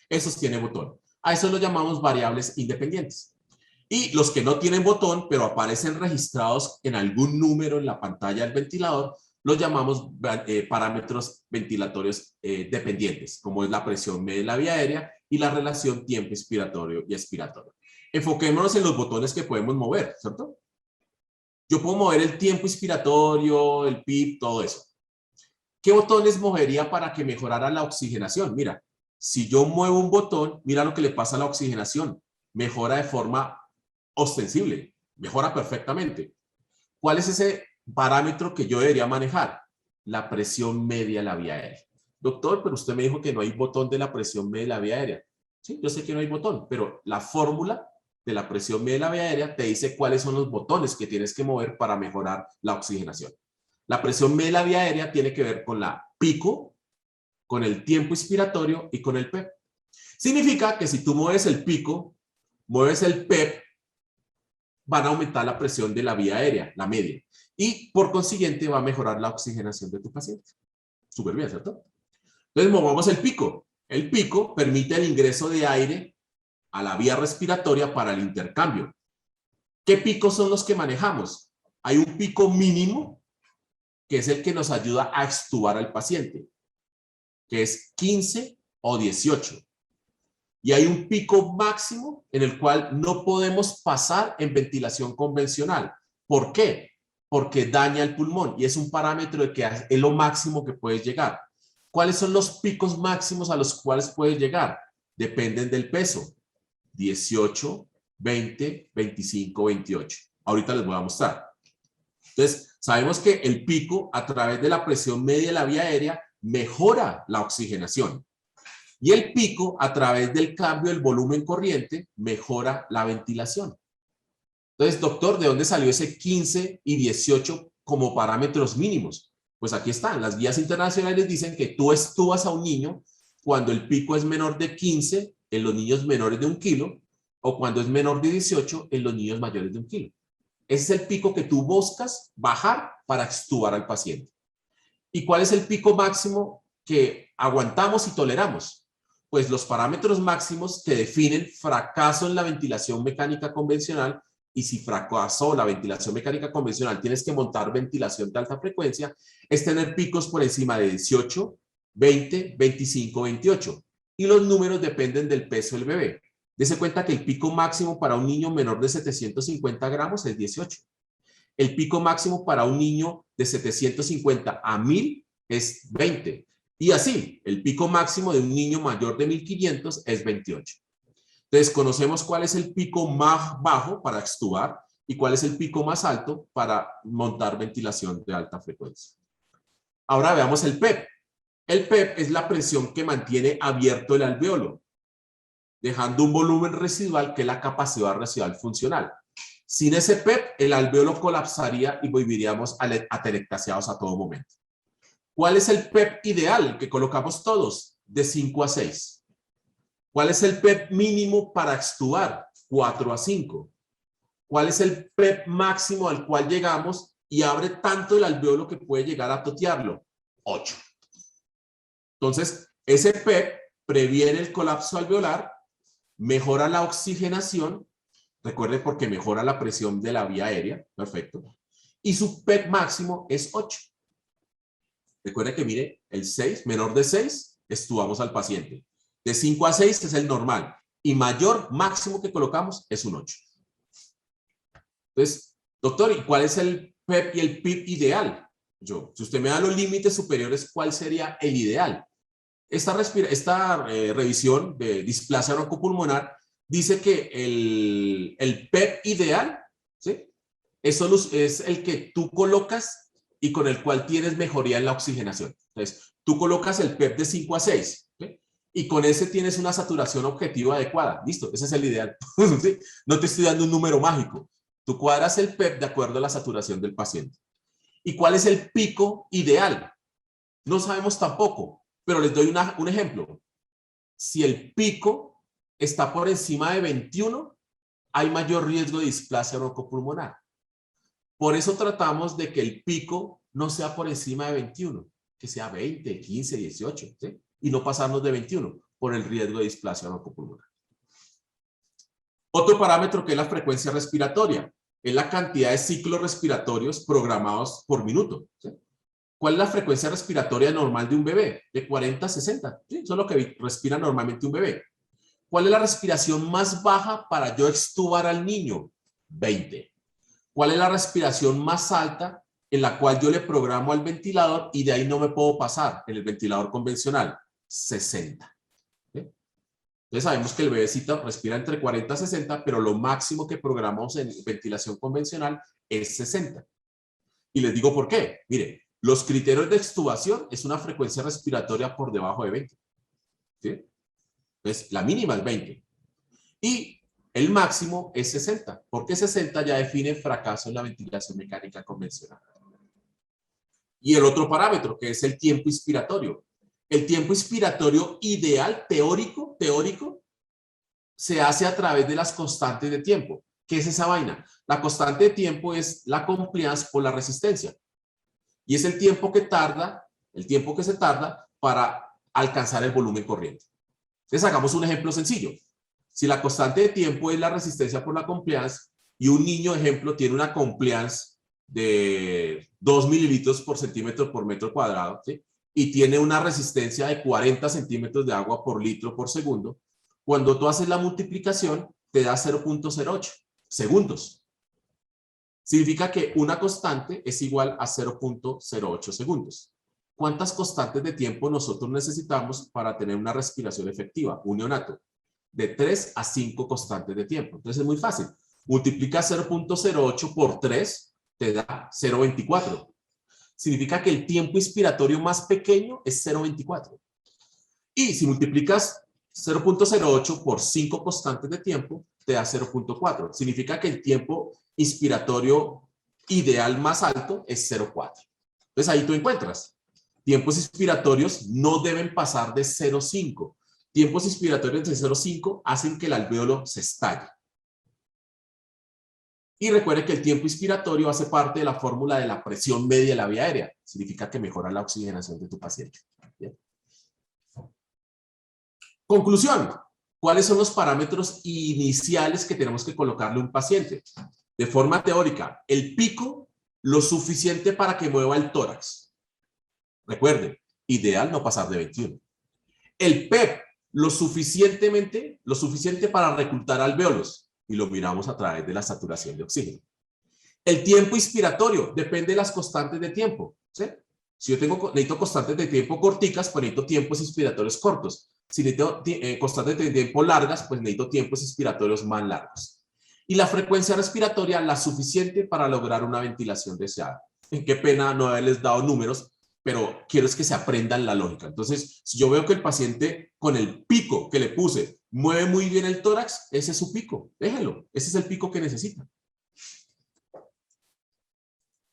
Esos tienen botón. A eso lo llamamos variables independientes. Y los que no tienen botón, pero aparecen registrados en algún número en la pantalla del ventilador, los llamamos parámetros ventilatorios dependientes, como es la presión media de la vía aérea y la relación tiempo inspiratorio y expiratorio. Enfoquémonos en los botones que podemos mover, ¿cierto? Yo puedo mover el tiempo inspiratorio, el PIP, todo eso. ¿Qué botones movería para que mejorara la oxigenación? Mira, si yo muevo un botón, mira lo que le pasa a la oxigenación. Mejora de forma ostensible, mejora perfectamente. ¿Cuál es ese parámetro que yo debería manejar? La presión media de la vía aérea. Doctor, pero usted me dijo que no hay botón de la presión media de la vía aérea. Sí, yo sé que no hay botón, pero la fórmula de la presión media de la vía aérea te dice cuáles son los botones que tienes que mover para mejorar la oxigenación. La presión media de la vía aérea tiene que ver con la pico, con el tiempo inspiratorio y con el PEP. Significa que si tú mueves el pico, mueves el PEP, van a aumentar la presión de la vía aérea, la media. Y por consiguiente va a mejorar la oxigenación de tu paciente. Súper bien, ¿cierto? Entonces movamos el pico. El pico permite el ingreso de aire a la vía respiratoria para el intercambio. ¿Qué picos son los que manejamos? Hay un pico mínimo, que es el que nos ayuda a extubar al paciente, que es 15 o 18. Y hay un pico máximo en el cual no podemos pasar en ventilación convencional. ¿Por qué? Porque daña el pulmón y es un parámetro de que es lo máximo que puedes llegar. ¿Cuáles son los picos máximos a los cuales puedes llegar? Dependen del peso. 18, 20, 25, 28. Ahorita les voy a mostrar. Entonces, sabemos que el pico a través de la presión media de la vía aérea mejora la oxigenación. Y el pico, a través del cambio del volumen corriente, mejora la ventilación. Entonces, doctor, ¿de dónde salió ese 15 y 18 como parámetros mínimos? Pues aquí están. Las guías internacionales dicen que tú estúas a un niño cuando el pico es menor de 15 en los niños menores de 1 kilo o cuando es menor de 18 en los niños mayores de 1 kilo. Ese es el pico que tú buscas bajar para extubar al paciente. ¿Y cuál es el pico máximo que aguantamos y toleramos? Pues los parámetros máximos que definen fracaso en la ventilación mecánica convencional, y si fracasó la ventilación mecánica convencional, tienes que montar ventilación de alta frecuencia, es tener picos por encima de 18, 20, 25, 28. Y los números dependen del peso del bebé. Dese cuenta que el pico máximo para un niño menor de 750 gramos es 18. El pico máximo para un niño de 750 a 1000 es 20. Y así, el pico máximo de un niño mayor de 1500 es 28. Entonces, conocemos cuál es el pico más bajo para extubar y cuál es el pico más alto para montar ventilación de alta frecuencia. Ahora veamos el PEP. El PEP es la presión que mantiene abierto el alveolo, dejando un volumen residual que es la capacidad residual funcional. Sin ese PEP, el alveolo colapsaría y viviríamos atelectasiados a todo momento. ¿Cuál es el PEP ideal, el que colocamos todos? De 5 a 6. ¿Cuál es el PEP mínimo para extubar? 4 a 5. ¿Cuál es el PEP máximo al cual llegamos y abre tanto el alveolo que puede llegar a totearlo? 8. Entonces, ese PEP previene el colapso alveolar, mejora la oxigenación, recuerde porque mejora la presión de la vía aérea, perfecto, y su PEP máximo es 8. Recuerde que mire, el 6, menor de 6, extubamos al paciente. De 5 a 6 es el normal. Y mayor máximo que colocamos es un 8. Entonces, doctor, ¿y cuál es el PEP y el PIP ideal? Si usted me da los límites superiores, ¿cuál sería el ideal? Esta revisión de displasia broncopulmonar dice que el PEP ideal, ¿sí? Eso es el que tú colocas y con el cual tienes mejoría en la oxigenación. Entonces, tú colocas el PEP de 5 a 6, ¿sí? Y con ese tienes una saturación objetiva adecuada. Listo, ese es el ideal. ¿Sí? No te estoy dando un número mágico. Tú cuadras el PEP de acuerdo a la saturación del paciente. ¿Y cuál es el pico ideal? No sabemos tampoco, pero les doy un ejemplo. Si el pico está por encima de 21, hay mayor riesgo de displasia broncopulmonar. Por eso tratamos de que el pico no sea por encima de 21, que sea 20, 15, 18, ¿sí? Y no pasarnos de 21 por el riesgo de displasia broncopulmonar. Otro parámetro que es la frecuencia respiratoria, es la cantidad de ciclos respiratorios programados por minuto, ¿sí? ¿Cuál es la frecuencia respiratoria normal de un bebé? De 40 a 60, ¿sí? Eso es lo que respira normalmente un bebé. ¿Cuál es la respiración más baja para yo extubar al niño? 20. ¿Cuál es la respiración más alta en la cual yo le programo al ventilador y de ahí no me puedo pasar en el ventilador convencional? 60. ¿Sí? Entonces sabemos que el bebecito respira entre 40 y 60, pero lo máximo que programamos en ventilación convencional es 60. Y les digo por qué. Mire, los criterios de extubación es una frecuencia respiratoria por debajo de 20. ¿Sí? Entonces, la mínima es 20. Y el máximo es 60, porque 60 ya define fracaso en la ventilación mecánica convencional. Y el otro parámetro, que es el tiempo inspiratorio. El tiempo inspiratorio ideal, teórico, se hace a través de las constantes de tiempo. ¿Qué es esa vaina? La constante de tiempo es la compliance por la resistencia. Y es el tiempo que se tarda para alcanzar el volumen corriente. Entonces hagamos un ejemplo sencillo. Si la constante de tiempo es la resistencia por la compliance y un niño, ejemplo, tiene una compliance de 2 mililitros por centímetro por metro cuadrado, ¿sí? Y tiene una resistencia de 40 centímetros de agua por litro por segundo, cuando tú haces la multiplicación te da 0.08 segundos. Significa que una constante es igual a 0.08 segundos. ¿Cuántas constantes de tiempo nosotros necesitamos para tener una respiración efectiva, un neonato? De 3 a 5 constantes de tiempo. Entonces es muy fácil. Multiplica 0.08 por 3, te da 0.24. Significa que el tiempo inspiratorio más pequeño es 0.24. Y si multiplicas 0.08 por 5 constantes de tiempo, te da 0.4. Significa que el tiempo inspiratorio ideal más alto es 0.4. Entonces ahí tú encuentras. Tiempos inspiratorios no deben pasar de 0.5. Tiempos inspiratorios de 0.5 hacen que el alvéolo se estalle. Y recuerde que el tiempo inspiratorio hace parte de la fórmula de la presión media de la vía aérea. Significa que mejora la oxigenación de tu paciente. ¿Bien? Conclusión. ¿Cuáles son los parámetros iniciales que tenemos que colocarle a un paciente? De forma teórica, el pico, lo suficiente para que mueva el tórax. Recuerden, ideal no pasar de 21. El PEP, lo suficiente para reclutar alvéolos. Y lo miramos a través de la saturación de oxígeno. El tiempo inspiratorio depende de las constantes de tiempo, ¿sí? Si yo necesito constantes de tiempo corticas, pues necesito tiempos inspiratorios cortos. Si necesito constantes de tiempo largas, pues necesito tiempos inspiratorios más largos. Y la frecuencia respiratoria, la suficiente para lograr una ventilación deseada. Qué pena no haberles dado números, pero quiero es que se aprendan la lógica. Entonces, si yo veo que el paciente con el pico que le puse mueve muy bien el tórax, ese es su pico. Déjenlo. Ese es el pico que necesita.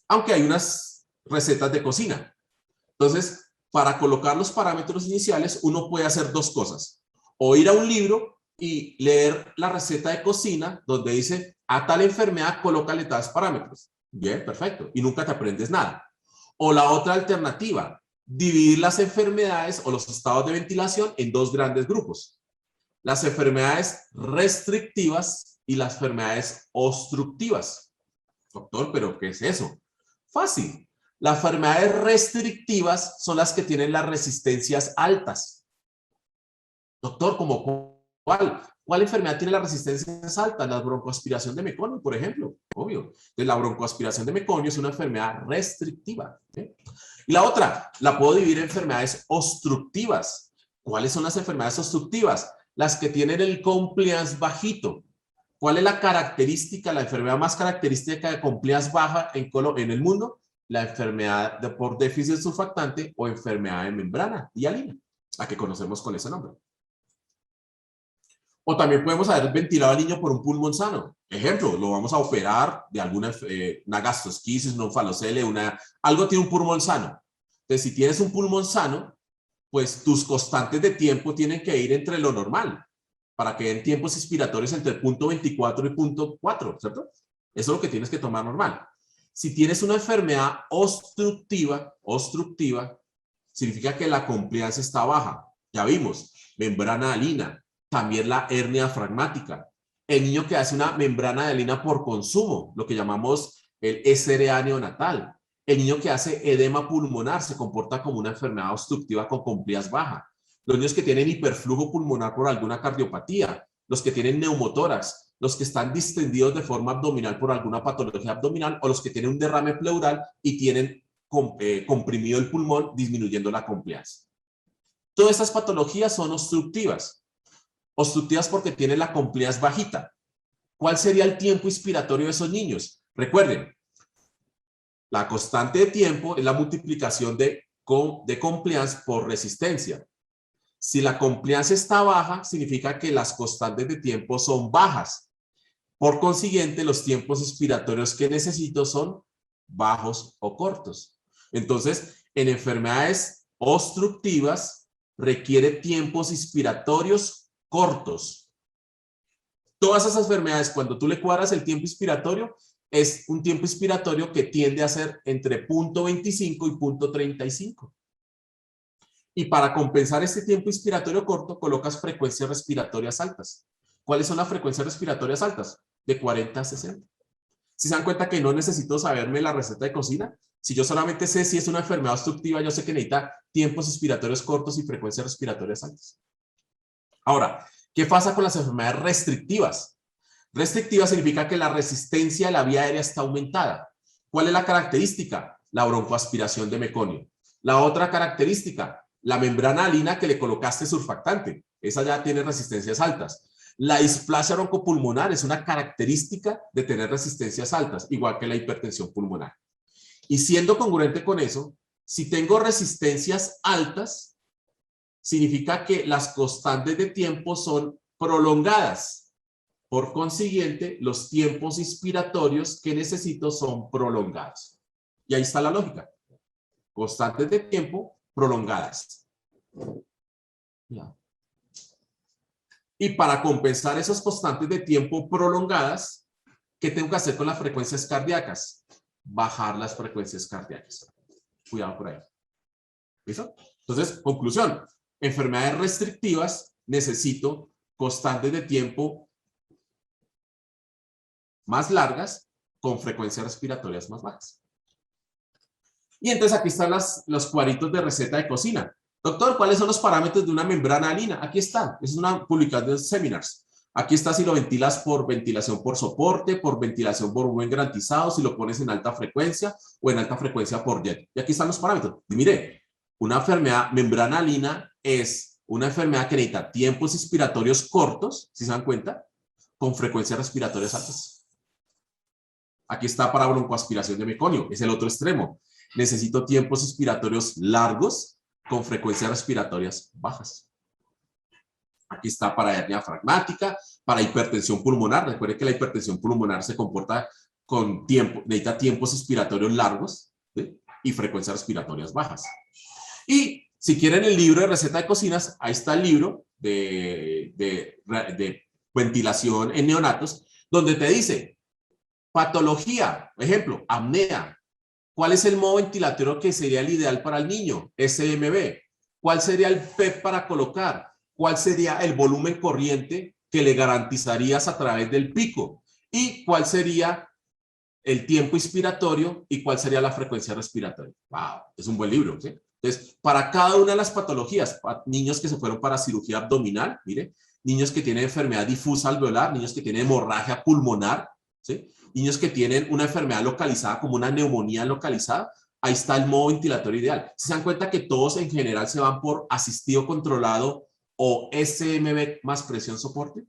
Aunque hay unas recetas de cocina. Entonces, para colocar los parámetros iniciales, uno puede hacer dos cosas. O ir a un libro y leer la receta de cocina donde dice, a tal enfermedad colócale tales parámetros. Bien, perfecto. Y nunca te aprendes nada. O la otra alternativa, dividir las enfermedades o los estados de ventilación en dos grandes grupos. Las enfermedades restrictivas y las enfermedades obstructivas. Doctor, ¿pero qué es eso? Fácil. Las enfermedades restrictivas son las que tienen las resistencias altas. Doctor, ¿cómo cuál? ¿Cuál enfermedad tiene las resistencias altas? La broncoaspiración de meconio, por ejemplo. Obvio. Entonces, la broncoaspiración de meconio es una enfermedad restrictiva. ¿Sí? Y la otra, la puedo dividir en enfermedades obstructivas. ¿Cuáles son las enfermedades obstructivas? Las que tienen el compliance bajito. ¿Cuál es la característica, la enfermedad más característica de compliance baja en el mundo? La enfermedad por déficit surfactante o enfermedad de membrana hialina, la que conocemos con ese nombre. O también podemos haber ventilado al niño por un pulmón sano. Ejemplo, lo vamos a operar de alguna una gastrosquisis, una onfalocele, algo tiene un pulmón sano. Entonces, si tienes un pulmón sano, pues tus constantes de tiempo tienen que ir entre lo normal, para que den tiempos inspiratorios entre el punto 24 y punto 4, ¿cierto? Eso es lo que tienes que tomar normal. Si tienes una enfermedad obstructiva, significa que la compliance está baja. Ya vimos, membrana hialina. También la hernia diafragmática. El niño que hace una membrana hialina por consumo, lo que llamamos el SRA neonatal. El niño que hace edema pulmonar se comporta como una enfermedad obstructiva con compliance baja. Los niños que tienen hiperflujo pulmonar por alguna cardiopatía, los que tienen neumotórax, los que están distendidos de forma abdominal por alguna patología abdominal o los que tienen un derrame pleural y tienen comprimido el pulmón disminuyendo la compliance. Todas estas patologías son obstructivas. Obstructivas porque tienen la compliance bajita. ¿Cuál sería el tiempo inspiratorio de esos niños? Recuerden, la constante de tiempo es la multiplicación de compliance por resistencia. Si la compliance está baja, significa que las constantes de tiempo son bajas. Por consiguiente, los tiempos inspiratorios que necesito son bajos o cortos. Entonces, en enfermedades obstructivas, requiere tiempos inspiratorios cortos. todas esas enfermedades, cuando tú le cuadras el tiempo inspiratorio, es un tiempo inspiratorio que tiende a ser entre 0.25 y 0.35. Y para compensar este tiempo inspiratorio corto, colocas frecuencias respiratorias altas. ¿Cuáles son las frecuencias respiratorias altas? De 40 a 60. ¿Si se dan cuenta que no necesito saberme la receta de cocina? Si yo solamente sé si es una enfermedad obstructiva, yo sé que necesita tiempos inspiratorios cortos y frecuencias respiratorias altas. Ahora, ¿qué pasa con las enfermedades restrictivas? Restrictiva significa que la resistencia de la vía aérea está aumentada. ¿Cuál es la característica? La broncoaspiración de meconio. La otra característica, la membrana alina que le colocaste surfactante. Esa ya tiene resistencias altas. La displasia broncopulmonar es una característica de tener resistencias altas, igual que la hipertensión pulmonar. Y siendo congruente con eso, si tengo resistencias altas, significa que las constantes de tiempo son prolongadas. Por consiguiente, los tiempos inspiratorios que necesito son prolongados. Y ahí está la lógica. Constantes de tiempo prolongadas. Ya. Y para compensar esas constantes de tiempo prolongadas, ¿qué tengo que hacer con las frecuencias cardíacas? Bajar las frecuencias cardíacas. Cuidado por ahí. ¿Listo? Entonces, conclusión. Enfermedades restrictivas, necesito constantes de tiempo más largas con frecuencias respiratorias más bajas. Y entonces aquí están los cuadritos de receta de cocina. Doctor, ¿cuáles son los parámetros de una membrana alina? Aquí está. Es una publicación de Seminars. Aquí está si lo ventilas por ventilación por soporte, por ventilación por volumen garantizado, si lo pones en alta frecuencia o en alta frecuencia por jet. Y aquí están los parámetros. Y mire, una enfermedad membrana alina es una enfermedad que necesita tiempos inspiratorios cortos, si se dan cuenta, con frecuencias respiratorias altas. Aquí está para broncoaspiración de meconio, es el otro extremo. Necesito tiempos inspiratorios largos con frecuencias respiratorias bajas. Aquí está para hernia diafragmática, para hipertensión pulmonar. Recuerden que la hipertensión pulmonar se comporta con tiempo, necesita tiempos inspiratorios largos, ¿sí? Y frecuencias respiratorias bajas. Y si quieren el libro de receta de cocinas, ahí está el libro de ventilación en neonatos, donde te dice patología, ejemplo, apnea. ¿Cuál es el modo ventilatorio que sería el ideal para el niño? SMB. ¿Cuál sería el PEP para colocar? ¿Cuál sería el volumen corriente que le garantizarías a través del pico? ¿Y cuál sería el tiempo inspiratorio y cuál sería la frecuencia respiratoria? ¡Wow! Es un buen libro, ¿sí? Entonces, para cada una de las patologías, niños que se fueron para cirugía abdominal, mire, niños que tienen enfermedad difusa alveolar, niños que tienen hemorragia pulmonar, ¿sí? Niños que tienen una enfermedad localizada como una neumonía localizada, ahí está el modo ventilatorio ideal. ¿Se dan cuenta que todos en general se van por asistido controlado o SMB más presión soporte?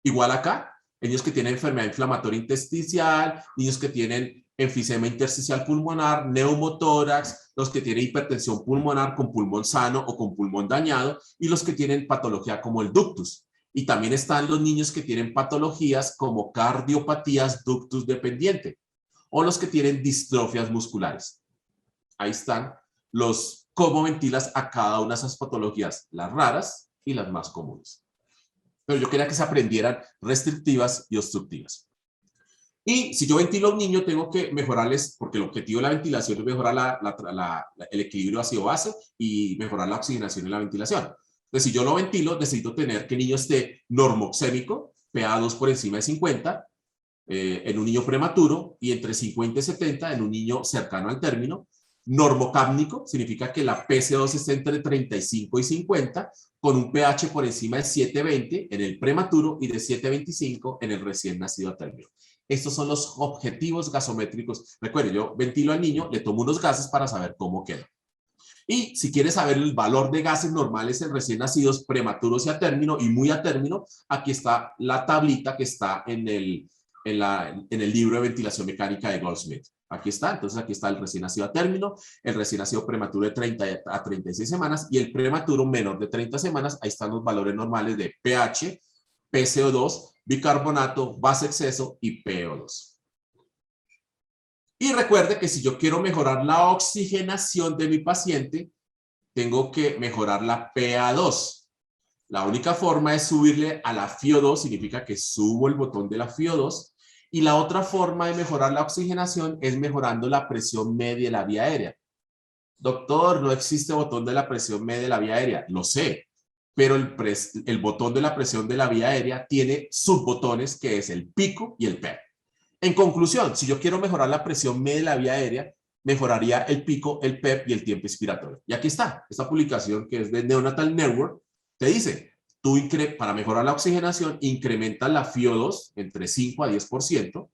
Igual acá, niños que tienen enfermedad inflamatoria intersticial, niños que tienen enfisema intersticial pulmonar, neumotórax, los que tienen hipertensión pulmonar con pulmón sano o con pulmón dañado, y los que tienen patología como el ductus. Y también están los niños que tienen patologías como cardiopatías ductus dependiente, o los que tienen distrofias musculares. Ahí están los cómo ventilas a cada una de esas patologías, las raras y las más comunes. Pero yo quería que se aprendieran restrictivas y obstructivas. Y si yo ventilo a un niño, tengo que mejorarles, porque el objetivo de la ventilación es mejorar el equilibrio ácido-base y mejorar la oxigenación y la ventilación. Entonces, si yo lo ventilo, necesito tener que el niño esté normoxémico, PA2 por encima de 50, en un niño prematuro, y entre 50 y 70 en un niño cercano al término. Normocápnico significa que la PC2 esté entre 35 y 50, con un pH por encima de 7.20 en el prematuro y de 7.25 en el recién nacido a término. Estos son los objetivos gasométricos. Recuerden, yo ventilo al niño, le tomo unos gases para saber cómo queda. Y si quieres saber el valor de gases normales en recién nacidos, prematuros y a término y muy a término, aquí está la tablita que está en el libro de ventilación mecánica de Goldsmith. Aquí está, entonces aquí está el recién nacido a término, el recién nacido prematuro de 30 a 36 semanas y el prematuro menor de 30 semanas. Ahí están los valores normales de pH, PCO2, bicarbonato, base exceso y PO2. Y recuerde que si yo quiero mejorar la oxigenación de mi paciente, tengo que mejorar la PA2. La única forma es subirle a la FiO2, significa que subo el botón de la FiO2, y la otra forma de mejorar la oxigenación es mejorando la presión media de la vía aérea. Doctor, no existe botón de la presión media de la vía aérea. Lo sé, pero el botón de la presión de la vía aérea tiene subbotones, que es el pico y el PEP. En conclusión, si yo quiero mejorar la presión media de la vía aérea, mejoraría el pico, el PEP y el tiempo inspiratorio. Y aquí está, esta publicación que es de Neonatal Network, te dice, tú para mejorar la oxigenación, incrementas la FiO2 entre 5 a 10%,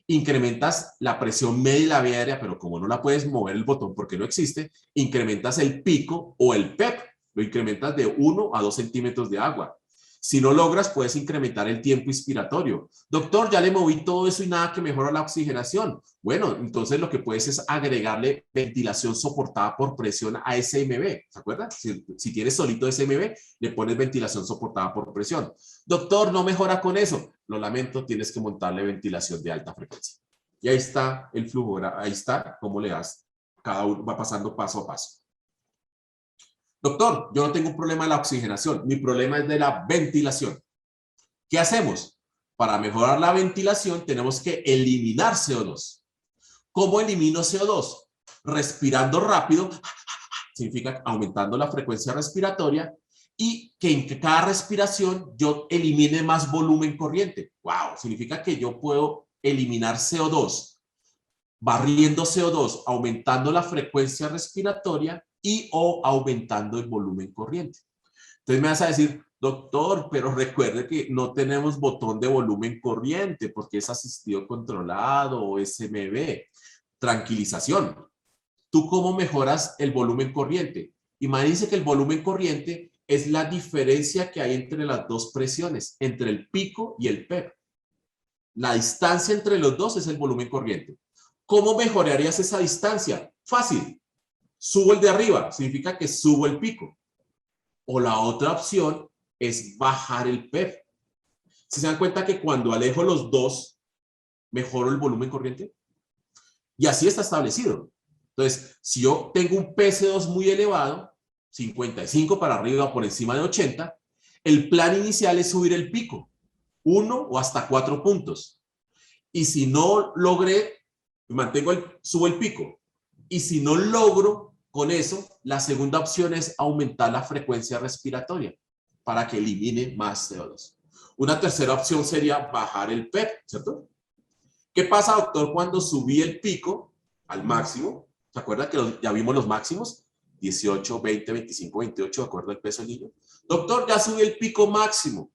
incrementas la presión media de la vía aérea, pero como no la puedes mover el botón porque no existe, incrementas el pico o el PEP, lo incrementas de 1 a 2 centímetros de agua. Si no logras, puedes incrementar el tiempo inspiratorio. Doctor, ya le moví todo eso y nada que mejora la oxigenación. Bueno, entonces lo que puedes es agregarle ventilación soportada por presión a SMB. ¿Se acuerdan? Si tienes solito SMB, le pones ventilación soportada por presión. Doctor, no mejora con eso. Lo lamento, tienes que montarle ventilación de alta frecuencia. Y ahí está el flujo, ahí está cómo le das. Cada uno va pasando paso a paso. Doctor, yo no tengo un problema de la oxigenación, mi problema es de la ventilación. ¿Qué hacemos? Para mejorar la ventilación tenemos que eliminar CO2. ¿Cómo elimino CO2? Respirando rápido, significa aumentando la frecuencia respiratoria y que en cada respiración yo elimine más volumen corriente. ¡Wow! Significa que yo puedo eliminar CO2, barriendo CO2, aumentando la frecuencia respiratoria y o aumentando el volumen corriente. Entonces me vas a decir, doctor, pero recuerde que no tenemos botón de volumen corriente porque es asistido controlado o SMB. Tranquilización. ¿Tú cómo mejoras el volumen corriente? Imagínense que el volumen corriente es la diferencia que hay entre las dos presiones, entre el pico y el PEP. La distancia entre los dos es el volumen corriente. ¿Cómo mejorarías esa distancia? Fácil. Subo el de arriba, significa que subo el pico. O la otra opción es bajar el PEP. ¿Se dan cuenta que cuando alejo los dos, mejoro el volumen corriente? Y así está establecido. Entonces, si yo tengo un PC2 muy elevado, 55 para arriba o por encima de 80, el plan inicial es subir el pico, 1 o hasta 4 puntos. Y si no logré, subo el pico. Y si no logro con eso, la segunda opción es aumentar la frecuencia respiratoria para que elimine más CO2. Una tercera opción sería bajar el PEP, ¿cierto? ¿Qué pasa, doctor, cuando subí el pico al máximo? ¿Se acuerda que ya vimos los máximos? 18, 20, 25, 28, de acuerdo al peso del niño. Doctor, ya subí el pico máximo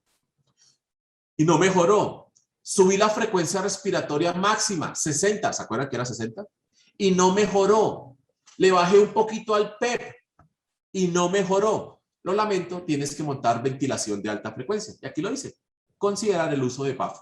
y no mejoró. Subí la frecuencia respiratoria máxima, 60, ¿se acuerdan que era 60? Y no mejoró. Le bajé un poquito al PEP y no mejoró. Lo lamento, tienes que montar ventilación de alta frecuencia. Y aquí lo dice, considerar el uso de PAF.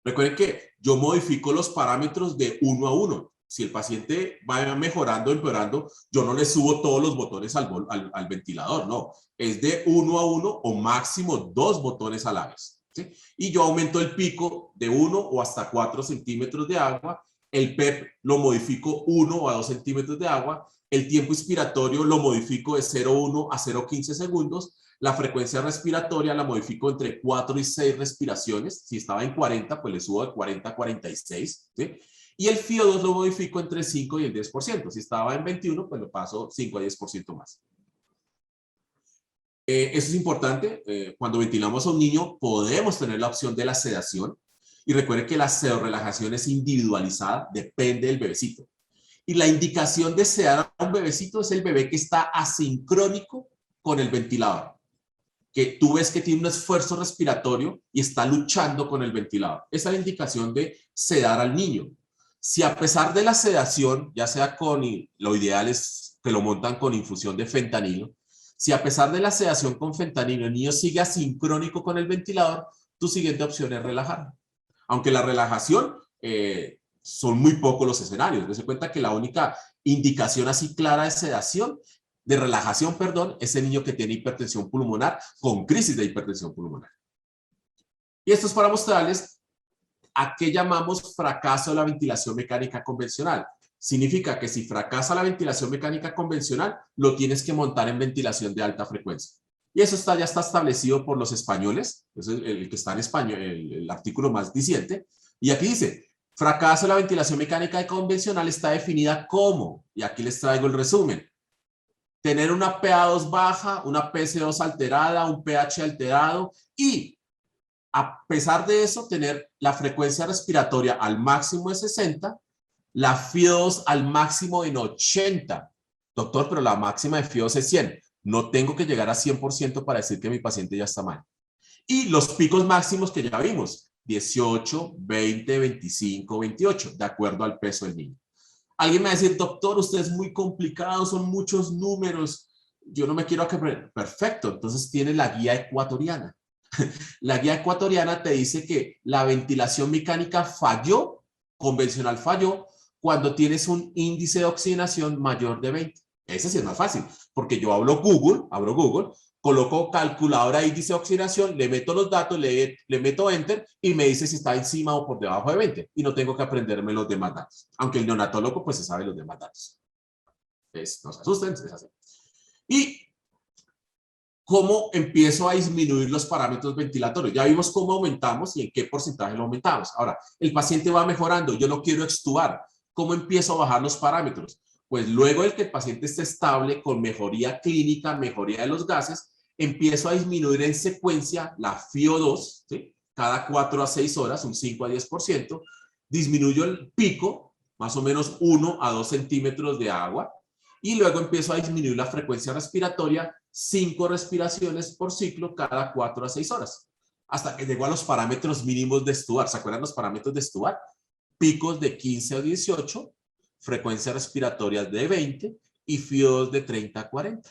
Recuerden que yo modifico los parámetros de 1 a 1. Si el paciente va mejorando o empeorando, yo no le subo todos los botones al ventilador, no. Es de 1 a 1 o máximo 2 botones a la vez, ¿sí? Y yo aumento el pico de 1 o hasta 4 centímetros de agua. El PEP lo modifico 1 a 2 centímetros de agua. El tiempo inspiratorio lo modifico de 0,1 a 0,15 segundos. La frecuencia respiratoria la modifico entre 4 y 6 respiraciones. Si estaba en 40, pues le subo de 40 a 46, ¿sí? Y el FiO2 lo modifico entre 5 y el 10%. Si estaba en 21, pues lo paso 5 a 10% más. Eso es importante. Cuando ventilamos a un niño, podemos tener la opción de la sedación. Y recuerde que la sedorrelajación es individualizada, depende del bebecito. Y la indicación de sedar a un bebecito es el bebé que está asincrónico con el ventilador. Que tú ves que tiene un esfuerzo respiratorio y está luchando con el ventilador. Esa es la indicación de sedar al niño. Si a pesar de la sedación, ya sea lo ideal es que lo montan con infusión de fentanilo, si a pesar de la sedación con fentanilo el niño sigue asincrónico con el ventilador, tu siguiente opción es relajar. Aunque la relajación son muy pocos los escenarios. Dense cuenta que la única indicación así clara de sedación, de relajación, perdón, es el niño que tiene hipertensión pulmonar con crisis de hipertensión pulmonar. Y esto es para mostrarles a qué llamamos fracaso de la ventilación mecánica convencional. Significa que si fracasa la ventilación mecánica convencional, lo tienes que montar en ventilación de alta frecuencia. Y eso ya está establecido por los españoles, es el que está en español, el artículo más diciente. Y aquí dice, fracaso de la ventilación mecánica convencional está definida como, y aquí les traigo el resumen, tener una PA2 baja, una PC2 alterada, un pH alterado y a pesar de eso tener la frecuencia respiratoria al máximo de 60, la FIO2 al máximo en 80. Doctor, pero la máxima de FIO2 es 100. No tengo que llegar a 100% para decir que mi paciente ya está mal. Y los picos máximos que ya vimos, 18, 20, 25, 28, de acuerdo al peso del niño. Alguien me va a decir, doctor, usted es muy complicado, son muchos números, yo no me quiero aprender. Perfecto, entonces tiene la guía ecuatoriana. La guía ecuatoriana te dice que la ventilación mecánica falló, convencional falló, cuando tienes un índice de oxigenación mayor de 20. Ese sí es más fácil, porque yo abro Google, coloco calculadora de índice de oxigenación, le meto los datos, le meto Enter y me dice si está encima o por debajo de 20. Y no tengo que aprenderme los demás datos. Aunque el neonatólogo pues se sabe los demás datos. Entonces, no se asusten, es así. Y ¿cómo empiezo a disminuir los parámetros ventilatorios? Ya vimos cómo aumentamos y en qué porcentaje lo aumentamos. Ahora, el paciente va mejorando, yo lo quiero extubar. ¿Cómo empiezo a bajar los parámetros? Pues luego de que el paciente esté estable, con mejoría clínica, mejoría de los gases, empiezo a disminuir en secuencia la FIO2, ¿sí? Cada 4 a 6 horas, un 5 a 10%. Disminuyo el pico, más o menos 1 a 2 centímetros de agua. Y luego empiezo a disminuir la frecuencia respiratoria, 5 respiraciones por ciclo cada 4 a 6 horas, hasta que llego a los parámetros mínimos de Stuart. ¿Se acuerdan los parámetros de Stuart? Picos de 15 a 18, frecuencias respiratorias de 20 y FIO2 de 30 a 40.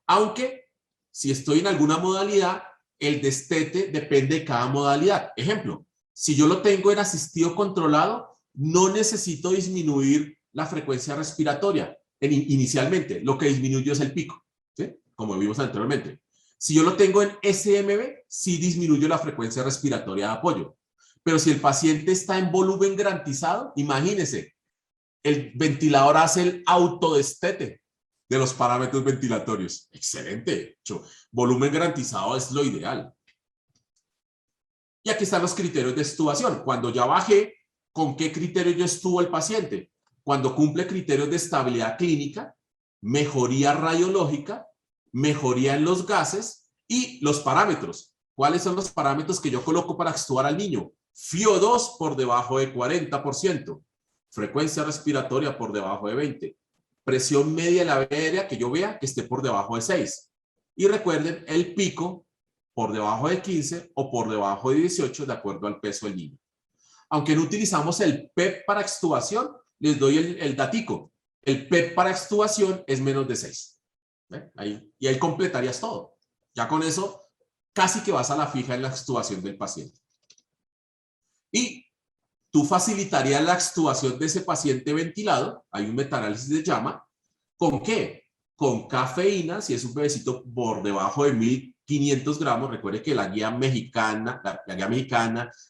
Aunque, si estoy en alguna modalidad, el destete depende de cada modalidad. Ejemplo, si yo lo tengo en asistido controlado, no necesito disminuir la frecuencia respiratoria inicialmente. Lo que disminuyo es el pico, ¿sí? Como vimos anteriormente. Si yo lo tengo en SMB, sí disminuyo la frecuencia respiratoria de apoyo. Pero si el paciente está en volumen garantizado, imagínense, el ventilador hace el autodestete de los parámetros ventilatorios. Excelente. Volumen garantizado es lo ideal. Y aquí están los criterios de extubación. Cuando ya bajé, ¿con qué criterio yo extubo el paciente? Cuando cumple criterios de estabilidad clínica, mejoría radiológica, mejoría en los gases y los parámetros. ¿Cuáles son los parámetros que yo coloco para extubar al niño? FIO2 por debajo de 40%, frecuencia respiratoria por debajo de 20, presión media de la vía aérea que yo vea que esté por debajo de 6. Y recuerden el pico por debajo de 15 o por debajo de 18 de acuerdo al peso del niño. Aunque no utilizamos el PEP para extubación, les doy el datico. El PEP para extubación es menos de 6. Y ahí completarías todo. Ya con eso casi que vas a la fija en la extubación del paciente. Y tú facilitarías la extubación de ese paciente ventilado, hay un metaanálisis de llama, ¿con qué? Con cafeína, si es un bebecito por debajo de 1500 gramos, recuerde que la guía mexicana,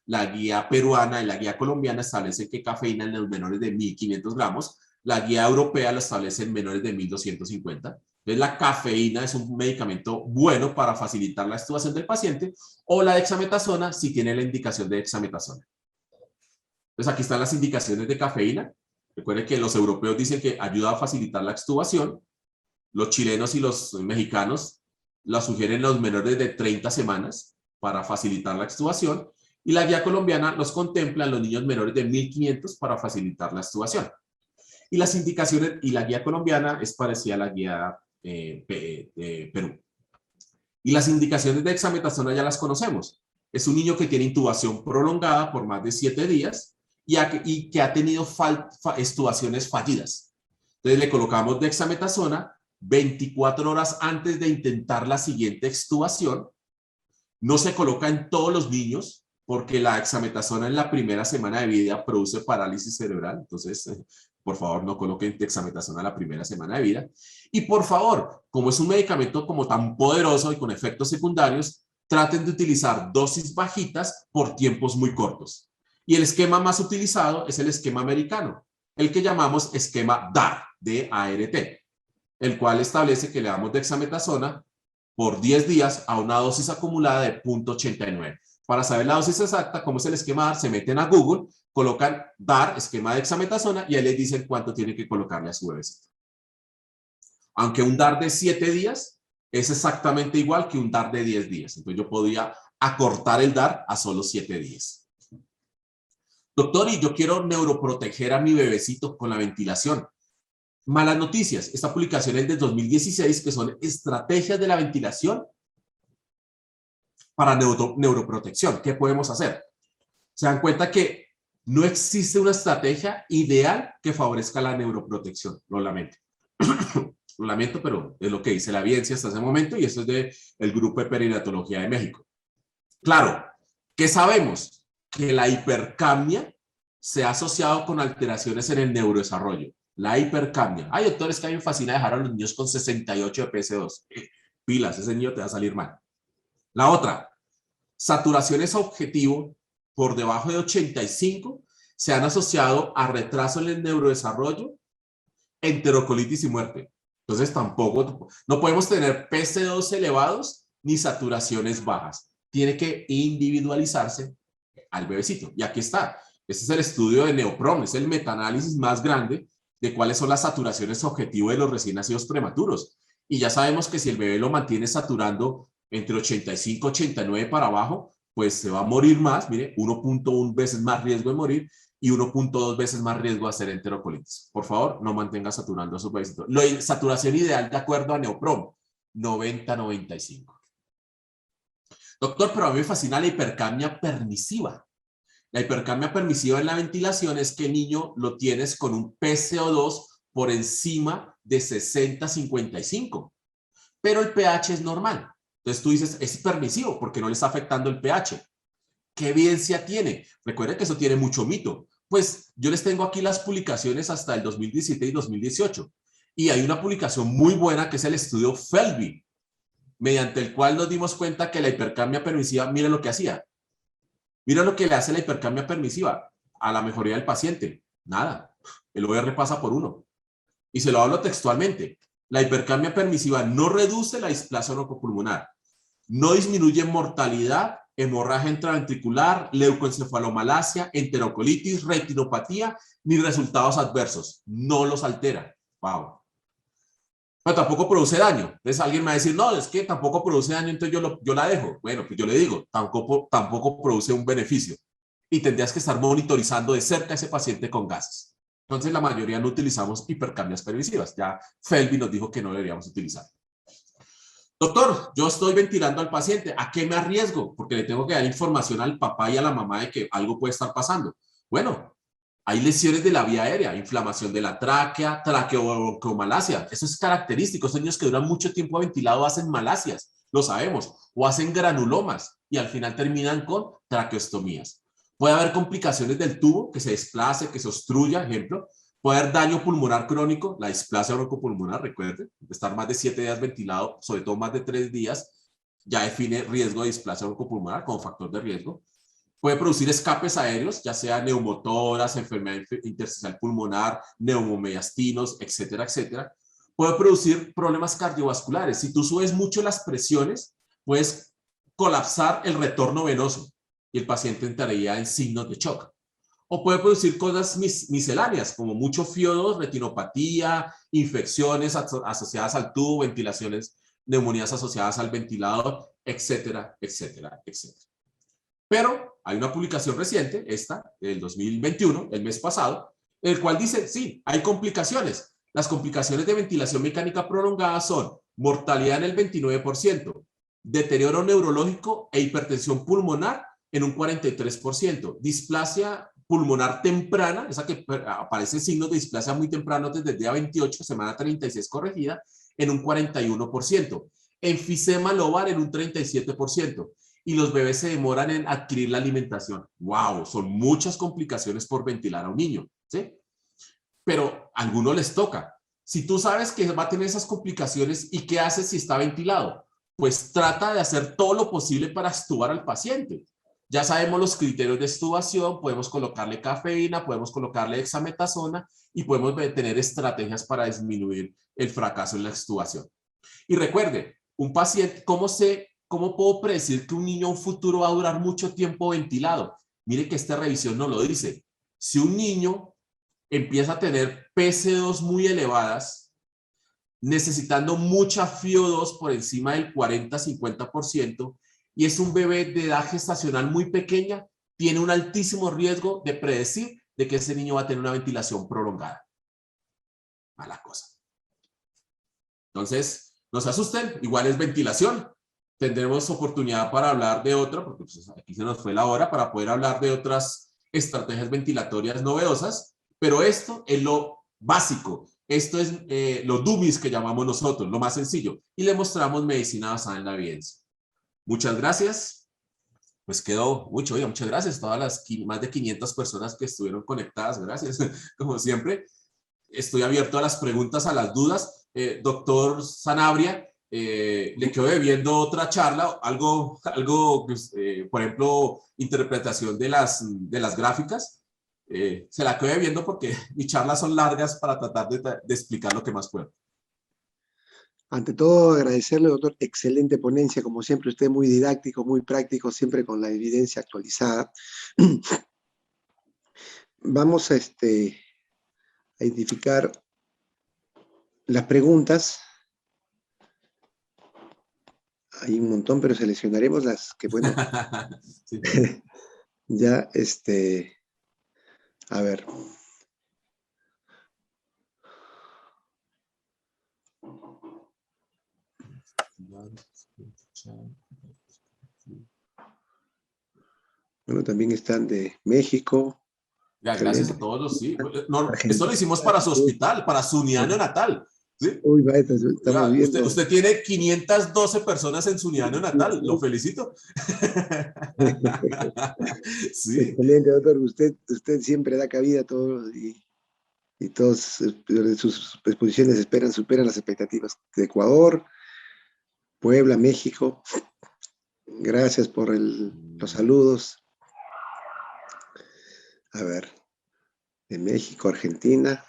la guía peruana y la guía colombiana establecen que cafeína en los menores de 1500 gramos, la guía europea la establece en menores de 1250. Entonces la cafeína es un medicamento bueno para facilitar la extubación del paciente, o la dexametasona si tiene la indicación de dexametasona. Entonces aquí están las indicaciones de cafeína. Recuerden que los europeos dicen que ayuda a facilitar la extubación. Los chilenos y los mexicanos la sugieren los menores de 30 semanas para facilitar la extubación. Y la guía colombiana los contempla en los niños menores de 1500 para facilitar la extubación. Y las indicaciones, y la guía colombiana es parecida a la guía de Perú. Y las indicaciones de dexametasona ya las conocemos. Es un niño que tiene intubación prolongada por más de 7 días y que ha tenido extubaciones fallidas. Entonces le colocamos dexametasona 24 horas antes de intentar la siguiente extubación. No se coloca en todos los niños porque la dexametasona en la primera semana de vida produce parálisis cerebral. Entonces, por favor, no coloquen dexametasona la primera semana de vida. Y por favor, como es un medicamento como tan poderoso y con efectos secundarios, traten de utilizar dosis bajitas por tiempos muy cortos. Y el esquema más utilizado es el esquema americano, el que llamamos esquema DART, D-A-R-T, el cual establece que le damos dexametasona por 10 días a una dosis acumulada de 0.89. Para saber la dosis exacta, como es el esquema DART, se meten a Google, colocan DART, esquema de dexametasona, y ahí les dicen cuánto tienen que colocarle a su bebecito. Aunque un DART de 7 días es exactamente igual que un DART de 10 días. Entonces yo podía acortar el DART a solo 7 días. Doctor, y yo quiero neuroproteger a mi bebecito con la ventilación. Malas noticias. Esta publicación es de 2016, que son estrategias de la ventilación para neuroprotección. ¿Qué podemos hacer? Se dan cuenta que no existe una estrategia ideal que favorezca la neuroprotección. Lo lamento. Lo lamento, pero es lo que dice la evidencia hasta ese momento, y esto es del Grupo de Perinatología de México. Claro, ¿qué sabemos? Que la hipercapnia se ha asociado con alteraciones en el neurodesarrollo. La hipercapnia. Hay doctores que a mí me fascina dejar a los niños con 68 de PS2. Pilas, ese niño te va a salir mal. La otra, saturaciones objetivo por debajo de 85 se han asociado a retraso en el neurodesarrollo, enterocolitis y muerte. Entonces tampoco, no podemos tener PC2 elevados ni saturaciones bajas. Tiene que individualizarse al bebecito. Y aquí está. Este es el estudio de Neoprom, es el metaanálisis más grande de cuáles son las saturaciones objetivo de los recién nacidos prematuros. Y ya sabemos que si el bebé lo mantiene saturando entre 85 y 89 para abajo, pues se va a morir más, mire, 1.1 veces más riesgo de morir y 1.2 veces más riesgo de hacer enterocolitis. Por favor, no mantenga saturando a su bebecito. La saturación ideal, de acuerdo a Neoprom, 90-95. Doctor, pero a mí me fascina la hipercapnia permisiva. La hipercapnia permisiva en la ventilación es que el niño lo tienes con un PCO2 por encima de 60-55, pero el pH es normal. Entonces tú dices, es permisivo porque no le está afectando el pH. ¿Qué evidencia tiene? Recuerden que eso tiene mucho mito. Pues yo les tengo aquí las publicaciones hasta el 2017 y 2018. Y hay una publicación muy buena que es el estudio Felby, mediante el cual nos dimos cuenta que la hipercapnia permisiva, mira lo que hacía. Mira lo que le hace la hipercapnia permisiva a la mejoría del paciente. Nada. El OR pasa por 1. Y se lo hablo textualmente. La hipercapnia permisiva no reduce la displasia oropulmonar, no disminuye mortalidad, hemorragia intraventricular, leucoencefalomalacia, enterocolitis, retinopatía, ni resultados adversos. No los altera. Wow. Pero tampoco produce daño. Entonces alguien me va a decir, no, es que tampoco produce daño, entonces yo la dejo. Bueno, pues yo le digo, tampoco produce un beneficio. Y tendrías que estar monitorizando de cerca a ese paciente con gases. Entonces la mayoría no utilizamos hipercapnias permisivas. Ya Felby nos dijo que no deberíamos utilizar. Doctor, yo estoy ventilando al paciente. ¿A qué me arriesgo? Porque le tengo que dar información al papá y a la mamá de que algo puede estar pasando. Bueno, hay lesiones de la vía aérea, inflamación de la tráquea, traqueobronquiomalacia. Eso es característico. Esos niños que duran mucho tiempo ventilado hacen malasias, lo sabemos, o hacen granulomas y al final terminan con traqueostomías. Puede haber complicaciones del tubo, que se desplace, que se obstruya, ejemplo. Puede haber daño pulmonar crónico, la displasia broncopulmonar, recuerden, estar más de 7 días ventilado, sobre todo más de 3 días, ya define riesgo de displasia broncopulmonar como factor de riesgo. Puede producir escapes aéreos, ya sea neumotoras, enfermedad intersticial pulmonar, neumomediastinos, etcétera, etcétera. Puede producir problemas cardiovasculares. Si tú subes mucho las presiones, puedes colapsar el retorno venoso y el paciente entraría en signos de shock. O puede producir cosas misceláneas, como mucho FIO2, retinopatía, infecciones asociadas al tubo, ventilaciones, neumonías asociadas al ventilador, etcétera, etcétera, etcétera. Pero hay una publicación reciente, esta, del 2021, el mes pasado, en el cual dice, sí, hay complicaciones. Las complicaciones de ventilación mecánica prolongada son mortalidad en el 29%, deterioro neurológico e hipertensión pulmonar en un 43%, displasia pulmonar temprana, esa que aparece signos de displasia muy temprano desde el día 28, semana 36 corregida, en un 41%, enfisema lobar en un 37%. Y los bebés se demoran en adquirir la alimentación. ¡Wow! Son muchas complicaciones por ventilar a un niño, ¿sí? Pero a algunos les toca. Si tú sabes que va a tener esas complicaciones, ¿y qué haces si está ventilado? Pues trata de hacer todo lo posible para extubar al paciente. Ya sabemos los criterios de extubación, podemos colocarle cafeína, podemos colocarle hexametasona y podemos tener estrategias para disminuir el fracaso en la extubación. Y recuerde, un paciente, ¿cómo puedo predecir que un niño en un futuro va a durar mucho tiempo ventilado? Mire que esta revisión no lo dice. Si un niño empieza a tener PC2 muy elevadas, necesitando mucha FiO2 por encima del 40-50%, y es un bebé de edad gestacional muy pequeña, tiene un altísimo riesgo de predecir de que ese niño va a tener una ventilación prolongada. Mala cosa. Entonces, no se asusten, igual es ventilación. Tendremos oportunidad para hablar de otra, porque pues, aquí se nos fue la hora para poder hablar de otras estrategias ventilatorias novedosas, pero esto es lo básico. Esto es lo dummies que llamamos nosotros, lo más sencillo. Y le mostramos medicina basada en la evidencia. Muchas gracias. Pues quedó mucho, oye, muchas gracias a todas las más de 500 personas que estuvieron conectadas. Gracias, como siempre. Estoy abierto a las preguntas, a las dudas. Doctor Sanabria, le quedo debiendo otra charla, algo por ejemplo, interpretación de las gráficas. Se la quedo debiendo porque mis charlas son largas para tratar de explicar lo que más puedo. Ante todo, agradecerle, doctor, excelente ponencia, como siempre, usted muy didáctico, muy práctico, siempre con la evidencia actualizada. Vamos a identificar las preguntas. Hay un montón, pero seleccionaremos las que, bueno, Sí. ya, a ver. Bueno, también están de México. Ya, gracias a todos los, sí. No, Argentina. esto lo hicimos para su hospital, para su unidad neonatal. ¿Sí? Uy, va, estamos Oiga, viendo. usted tiene 512 personas en su unidad neonatal. Lo felicito. Sí. Excelente, doctor. Usted siempre da cabida a todos y todas sus exposiciones superan las expectativas de Ecuador, Puebla, México. Gracias por los saludos. A ver, de México, Argentina.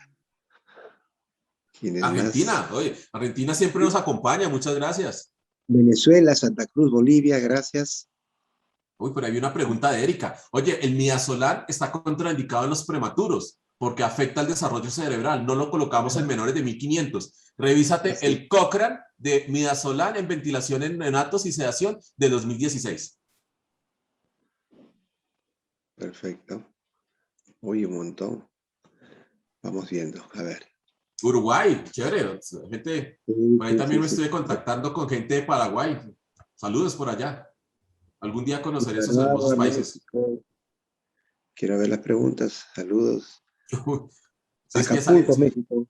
¿Quiénes Argentina, más? oye, Argentina siempre nos acompaña. Muchas gracias. Venezuela, Santa Cruz, Bolivia, gracias. Uy, pero hay una pregunta de Erika. Oye, el midazolam está contraindicado en los prematuros porque afecta el desarrollo cerebral. No lo colocamos en menores de 1500. Revísate Así. el Cochrane de midazolam en ventilación en neonatos y sedación de 2016. Perfecto. Uy, un montón. Vamos viendo, a ver. Uruguay, chévere. Gente, por ahí también me estoy Sí. contactando con gente de Paraguay. Saludos por allá. Algún día conoceré esos Nicaragua, hermosos países. México. Quiero ver las preguntas. Saludos. Sí, es que Acapulco, México.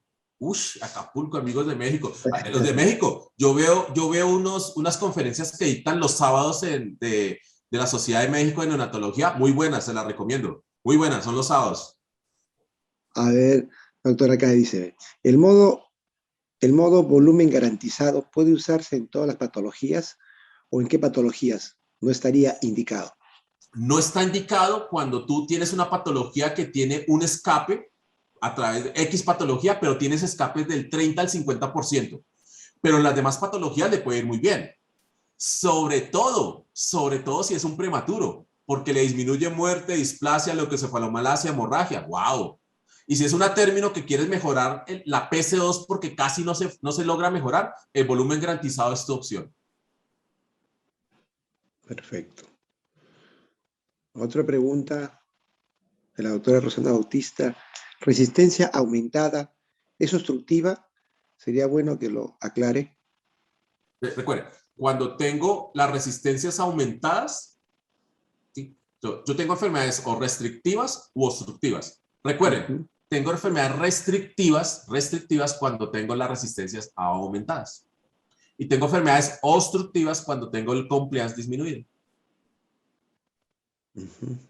Acapulco, amigos de México. Los de México, yo veo unas conferencias que dictan los sábados de la Sociedad de México de Neonatología, muy buenas, se las recomiendo. Muy buenas, son los sábados. A ver, doctor, acá dice, el modo volumen garantizado puede usarse en todas las patologías o en qué patologías no estaría indicado. No está indicado cuando tú tienes una patología que tiene un escape a través de X patología, pero tienes escapes del 30 al 50%. Pero en las demás patologías le puede ir muy bien. Sobre todo si es un prematuro, porque le disminuye muerte, displasia, leucoencefalomalacia, hemorragia. ¡Wow! Y si es una término que quieres mejorar la PC2 porque casi no se logra mejorar, el volumen garantizado es tu opción. Perfecto. Otra pregunta de la doctora Rosana Bautista. ¿Resistencia aumentada es obstructiva? Sería bueno que lo aclare. Recuerden, cuando tengo las resistencias aumentadas, ¿sí? Yo tengo enfermedades o restrictivas u obstructivas. Recuerden, tengo enfermedades restrictivas cuando tengo las resistencias aumentadas. Y tengo enfermedades obstructivas cuando tengo el compliance disminuido.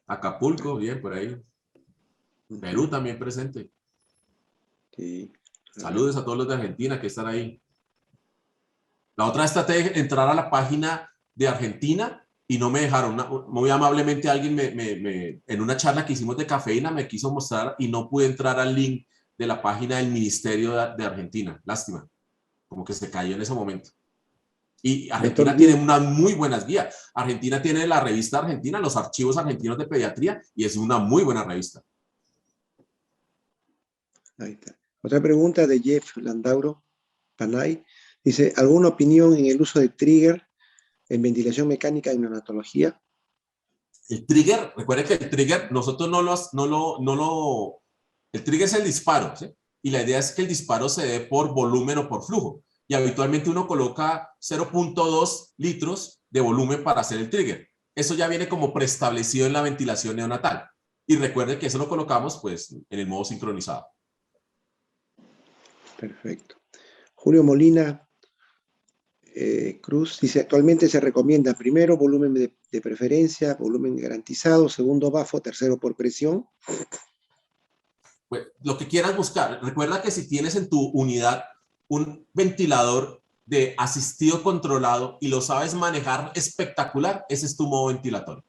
Acapulco, bien, por ahí. Perú también presente. Sí. Saludos a todos los de Argentina que están ahí. La otra estrategia es entrar a la página de Argentina y no me dejaron. Muy amablemente alguien en una charla que hicimos de cafeína me quiso mostrar y no pude entrar al link de la página del Ministerio de Argentina. Lástima, como que se cayó en ese momento. Y Doctor, Argentina tiene unas muy buenas guías. Argentina tiene la revista argentina, los archivos argentinos de pediatría, y es una muy buena revista. ahí está. Otra pregunta de Jeff Landauro Panay. Dice, ¿alguna opinión en el uso de trigger en ventilación mecánica en neonatología? El trigger, recuerden que el trigger, nosotros el trigger es el disparo, ¿sí? Y la idea es que el disparo se dé por volumen o por flujo. Y habitualmente uno coloca 0.2 litros de volumen para hacer el trigger. Eso ya viene como preestablecido en la ventilación neonatal. Y recuerden que eso lo colocamos pues en el modo sincronizado. Perfecto. Julio Molina Cruz dice, actualmente se recomienda primero volumen de preferencia, volumen garantizado, segundo bafo, tercero por presión. Pues, lo que quieras buscar. Recuerda que si tienes en tu unidad un ventilador de asistido controlado y lo sabes manejar espectacular, ese es tu modo ventilatorio.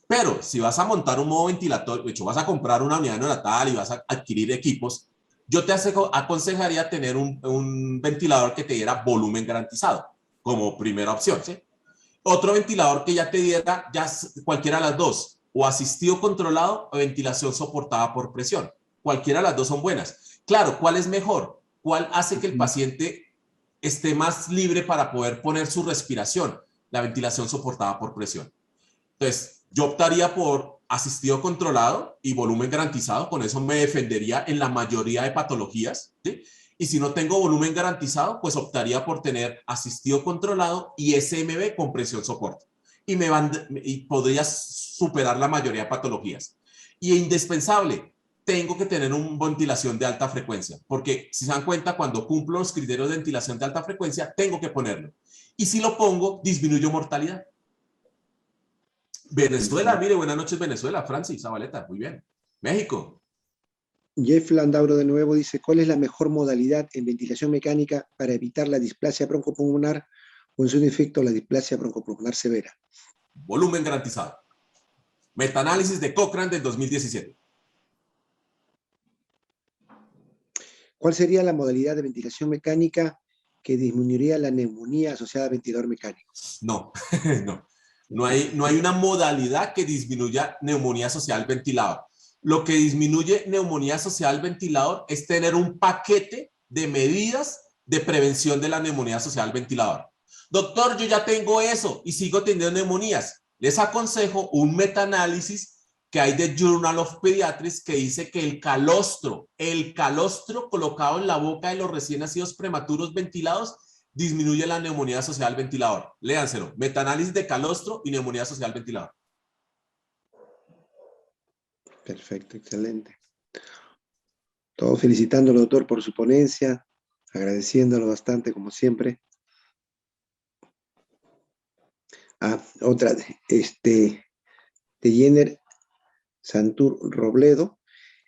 Pero si vas a montar un modo ventilatorio, de hecho vas a comprar una unidad neonatal y vas a adquirir equipos, yo te aconsejaría tener un ventilador que te diera volumen garantizado como primera opción, ¿sí? Otro ventilador que ya te diera ya cualquiera de las dos, o asistido controlado o ventilación soportada por presión. Cualquiera de las dos son buenas. Claro, ¿cuál es mejor? ¿Cuál hace que el paciente esté más libre para poder poner su respiración? La ventilación soportada por presión. Entonces, yo optaría por asistido controlado y volumen garantizado. Con eso me defendería en la mayoría de patologías, ¿sí? Y si no tengo volumen garantizado, pues optaría por tener asistido controlado y SMB con presión soporte. Y podría superar la mayoría de patologías. Y indispensable, tengo que tener una ventilación de alta frecuencia, porque si se dan cuenta, cuando cumplo los criterios de ventilación de alta frecuencia, tengo que ponerlo. Y si lo pongo, disminuyo mortalidad. Venezuela, mire, buenas noches Venezuela, Francis Zabaleta, muy bien. México. Jeff Landauro de nuevo dice, ¿cuál es la mejor modalidad en ventilación mecánica para evitar la displasia broncopulmonar o en su defecto la displasia broncopulmonar severa? Volumen garantizado. Metaanálisis de Cochrane del 2017. ¿Cuál sería la modalidad de ventilación mecánica que disminuiría la neumonía asociada a ventilador mecánico? No, no. No hay una modalidad que disminuya neumonía asociada al ventilador. Lo que disminuye neumonía asociada al ventilador es tener un paquete de medidas de prevención de la neumonía asociada al ventilador. Doctor, yo ya tengo eso y sigo teniendo neumonías. Les aconsejo un metaanálisis que hay de Journal of Pediatrics que dice que el calostro colocado en la boca de los recién nacidos prematuros ventilados disminuye la neumonía asociada al ventilador. Léanselo. Metaanálisis de calostro y neumonía asociada al ventilador. Perfecto, excelente. Todo felicitándolo, doctor, por su ponencia, agradeciéndolo bastante, como siempre. Otra, de Jenner Santur Robledo.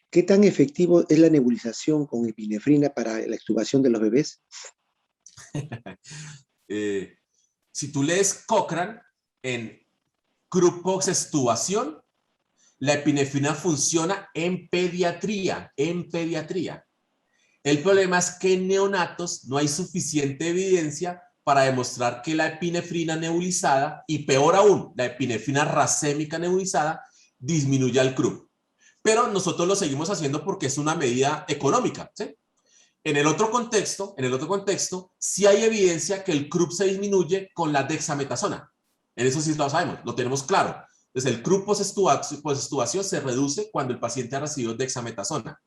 ¿Qué tan efectivo es la nebulización con epinefrina para la extubación de los bebés? Si tú lees Cochrane en Crupox extubación, la epinefrina funciona en pediatría, El problema es que en neonatos no hay suficiente evidencia para demostrar que la epinefrina nebulizada, y peor aún, la epinefrina racémica nebulizada, disminuye el CRUP. Pero nosotros lo seguimos haciendo porque es una medida económica, ¿sí? En el otro contexto, sí hay evidencia que el CRUP se disminuye con la dexametasona. En eso sí lo sabemos, lo tenemos claro. Entonces, el CRUP post-extubación se reduce cuando el paciente ha recibido dexametasona.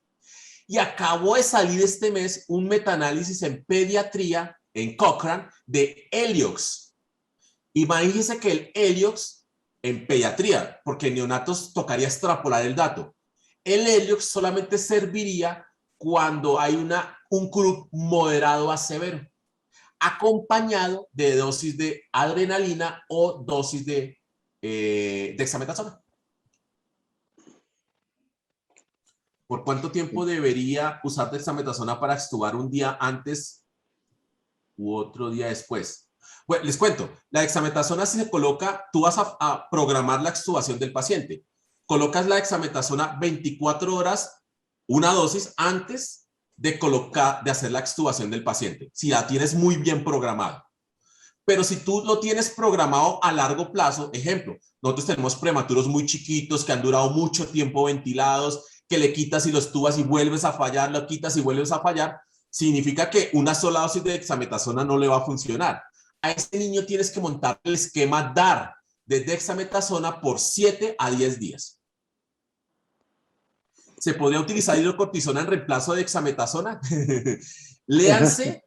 Y acabó de salir este mes un metaanálisis en pediatría, en Cochrane, de Heliox. Imagínense que el Heliox en pediatría, porque en neonatos tocaría extrapolar el dato. El Heliox solamente serviría cuando hay un CRUP moderado a severo, acompañado de dosis de adrenalina o dosis de dexametasona. ¿Por cuánto tiempo debería usar dexametasona para extubar un día antes u otro día después? Bueno, les cuento, la dexametasona si se coloca, tú vas a programar la extubación del paciente. Colocas la dexametasona 24 horas, una dosis antes de hacer la extubación del paciente, si la tienes muy bien programada. Pero si tú lo tienes programado a largo plazo, ejemplo, nosotros tenemos prematuros muy chiquitos que han durado mucho tiempo ventilados, que le quitas y los tubas y vuelves a fallar, lo quitas y vuelves a fallar, significa que una sola dosis de dexametasona no le va a funcionar. A ese niño tienes que montar el esquema DAR de dexametasona por 7 a 10 días. ¿Se podría utilizar hidrocortisona en reemplazo de dexametasona? léanse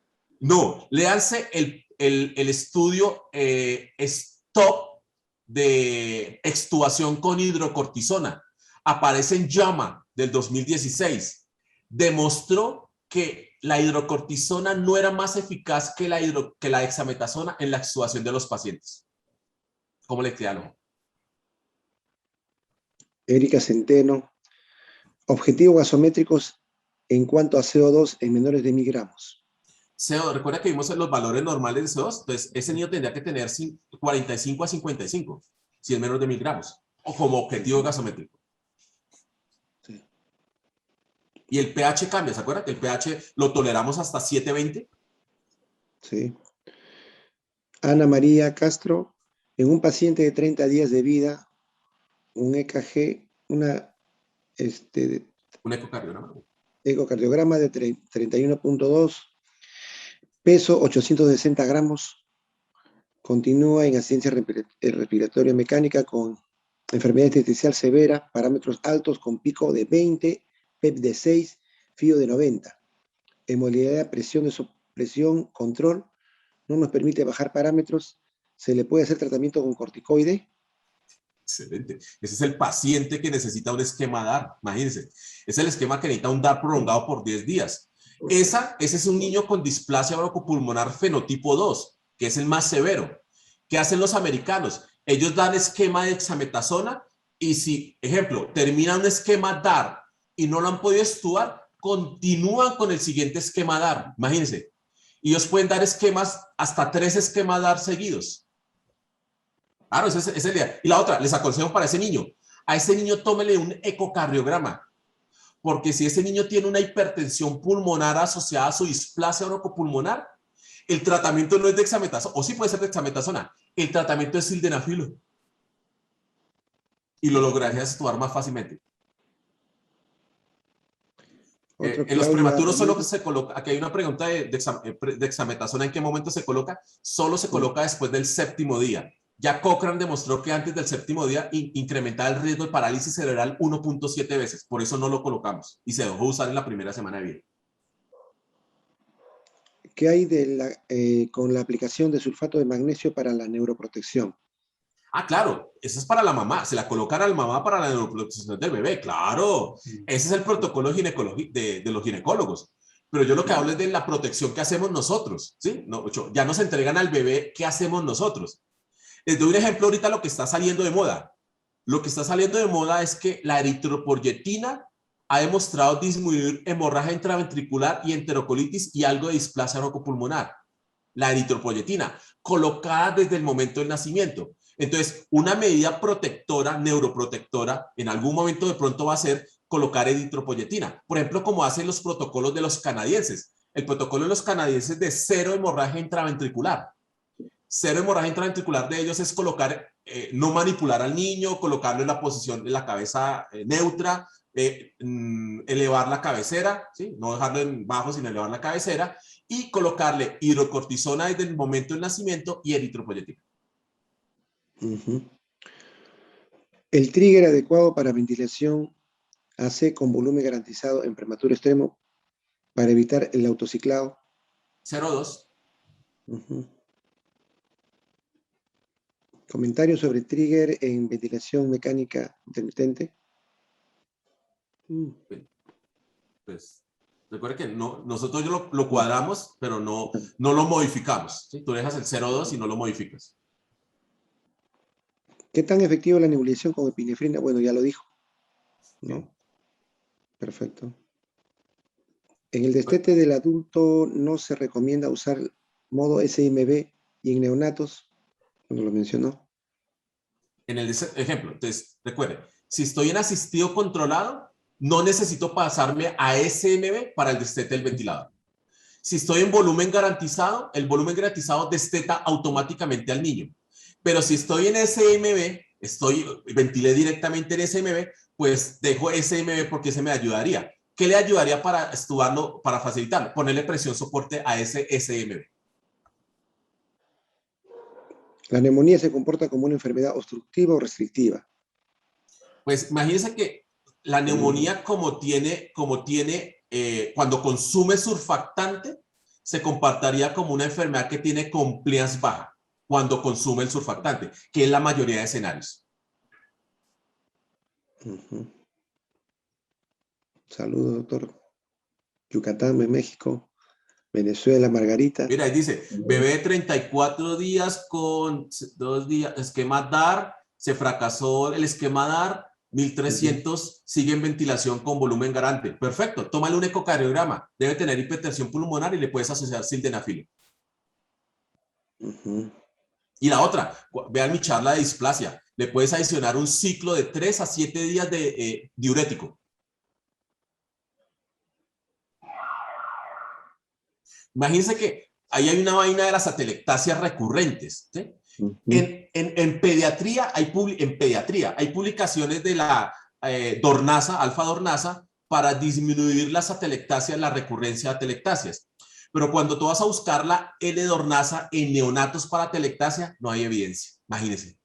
el estudio STOP de extubación con hidrocortisona. Aparece en JAMA del 2016. Demostró que la hidrocortisona no era más eficaz que la dexametasona en la extubación de los pacientes. ¿Cómo le queda, no? Erika Centeno. Objetivos gasométricos en cuanto a CO2 en menores de 1000 gramos. CO2, recuerda que vimos los valores normales de CO2, entonces ese niño tendría que tener 45 a 55, si es menos de 1000 gramos, o como objetivo gasométrico. Sí. Y el pH cambia, ¿se acuerda que el pH lo toleramos hasta 720? Sí. Ana María Castro, en un paciente de 30 días de vida, un EKG, Un ecocardiograma. ecocardiograma de 31.2, peso 860 gramos, continúa en asistencia respiratoria mecánica con enfermedad intersticial severa, parámetros altos con pico de 20, PEP de 6, FIO de 90. Hemodinamia, presión de presión, control, no nos permite bajar parámetros. ¿Se le puede hacer tratamiento con corticoide? Excelente. Ese es el paciente que necesita un esquema DAR, imagínense. Es el esquema que necesita un DAR prolongado por 10 días. Ese es un niño con displasia broncopulmonar fenotipo 2, que es el más severo. ¿Qué hacen los americanos? Ellos dan esquema de dexametasona y si, ejemplo, termina un esquema DAR y no lo han podido estudiar, continúan con el siguiente esquema DAR, imagínense. Y ellos pueden dar esquemas, hasta 3 esquemas DAR seguidos. Claro, ese es el día. Y la otra, les aconsejo para ese niño. A ese niño tómele un ecocardiograma, porque si ese niño tiene una hipertensión pulmonar asociada a su displasia broncopulmonar, el tratamiento no es dexametasona, o sí puede ser dexametasona, el tratamiento es sildenafilo. Y lo lograrías estudiar más fácilmente. En los prematuros solo que se coloca, aquí hay una pregunta de dexametasona, ¿en qué momento se coloca? Solo se coloca después del 7º día. Ya Cochrane demostró que antes del 7º día incrementaba el riesgo de parálisis cerebral 1.7 veces, por eso no lo colocamos y se dejó usar en la primera semana de vida. ¿Qué hay con la aplicación de sulfato de magnesio para la neuroprotección? Ah, claro, eso es para la mamá, se la colocan al mamá para la neuroprotección del bebé, claro. Ese es el protocolo de los ginecólogos. Pero yo lo que hablo es de la protección que hacemos nosotros, ¿sí? No, ya nos entregan al bebé, ¿qué hacemos nosotros? Les doy un ejemplo ahorita lo que está saliendo de moda. Lo que está saliendo de moda es que la eritropoyetina ha demostrado disminuir hemorragia intraventricular y enterocolitis y algo de displasia broncopulmonar. La eritropoyetina, colocada desde el momento del nacimiento. Entonces, una medida protectora, neuroprotectora, en algún momento de pronto va a ser colocar eritropoyetina. Por ejemplo, como hacen los protocolos de los canadienses. El protocolo de los canadienses de 0 hemorragia intraventricular. 0 hemorragia intraventricular de ellos es colocar, no manipular al niño, colocarlo en la posición de la cabeza neutra, elevar la cabecera, ¿sí? No dejarlo en bajo, sino elevar la cabecera, y colocarle hidrocortisona desde el momento del nacimiento y eritropoyetina. El trigger adecuado para ventilación AC con volumen garantizado en prematuro extremo para evitar el autociclado. 0,2. Comentarios sobre trigger en ventilación mecánica intermitente. Pues recuerda que no, nosotros lo cuadramos, pero no lo modificamos, ¿sí? Tú dejas el 0,2 y no lo modificas. ¿Qué tan efectiva es la nebulización con epinefrina? Bueno, ya lo dijo, ¿no? Sí. Perfecto. En el destete del adulto no se recomienda usar modo SMB Y en neonatos, no lo mencionó. En el ejemplo, entonces, recuerden, si estoy en asistido controlado, no necesito pasarme a SMB para el destete del ventilador. Si estoy en volumen garantizado, el volumen garantizado desteta automáticamente al niño. Pero si estoy en SMB, ventilé directamente en SMB, pues dejo SMB porque ese me ayudaría. ¿Qué le ayudaría para estudiarlo, para facilitarlo? Ponerle presión soporte a ese SMB. ¿La neumonía se comporta como una enfermedad obstructiva o restrictiva? Pues imagínense que la neumonía cuando consume surfactante, se comportaría como una enfermedad que tiene compliance baja cuando consume el surfactante, que es la mayoría de escenarios. Saludos, doctor. Yucatán, México, Venezuela, Margarita. Mira, ahí dice, bebé de 34 días con 2 días, esquema DAR, se fracasó el esquema DAR, 1300, sigue en ventilación con volumen garante. Perfecto, tómale un ecocardiograma, debe tener hipertensión pulmonar y le puedes asociar sildenafil. Y la otra, vean mi charla de displasia, le puedes adicionar un ciclo de 3 a 7 días de diurético. Imagínense que ahí hay una vaina de las atelectasias recurrentes, ¿sí? En pediatría hay publicaciones de la dornasa, alfa-dornasa, para disminuir las atelectasias, la recurrencia de atelectasias. Pero cuando tú vas a buscar la L-dornasa en neonatos para atelectasia, no hay evidencia. Imagínense.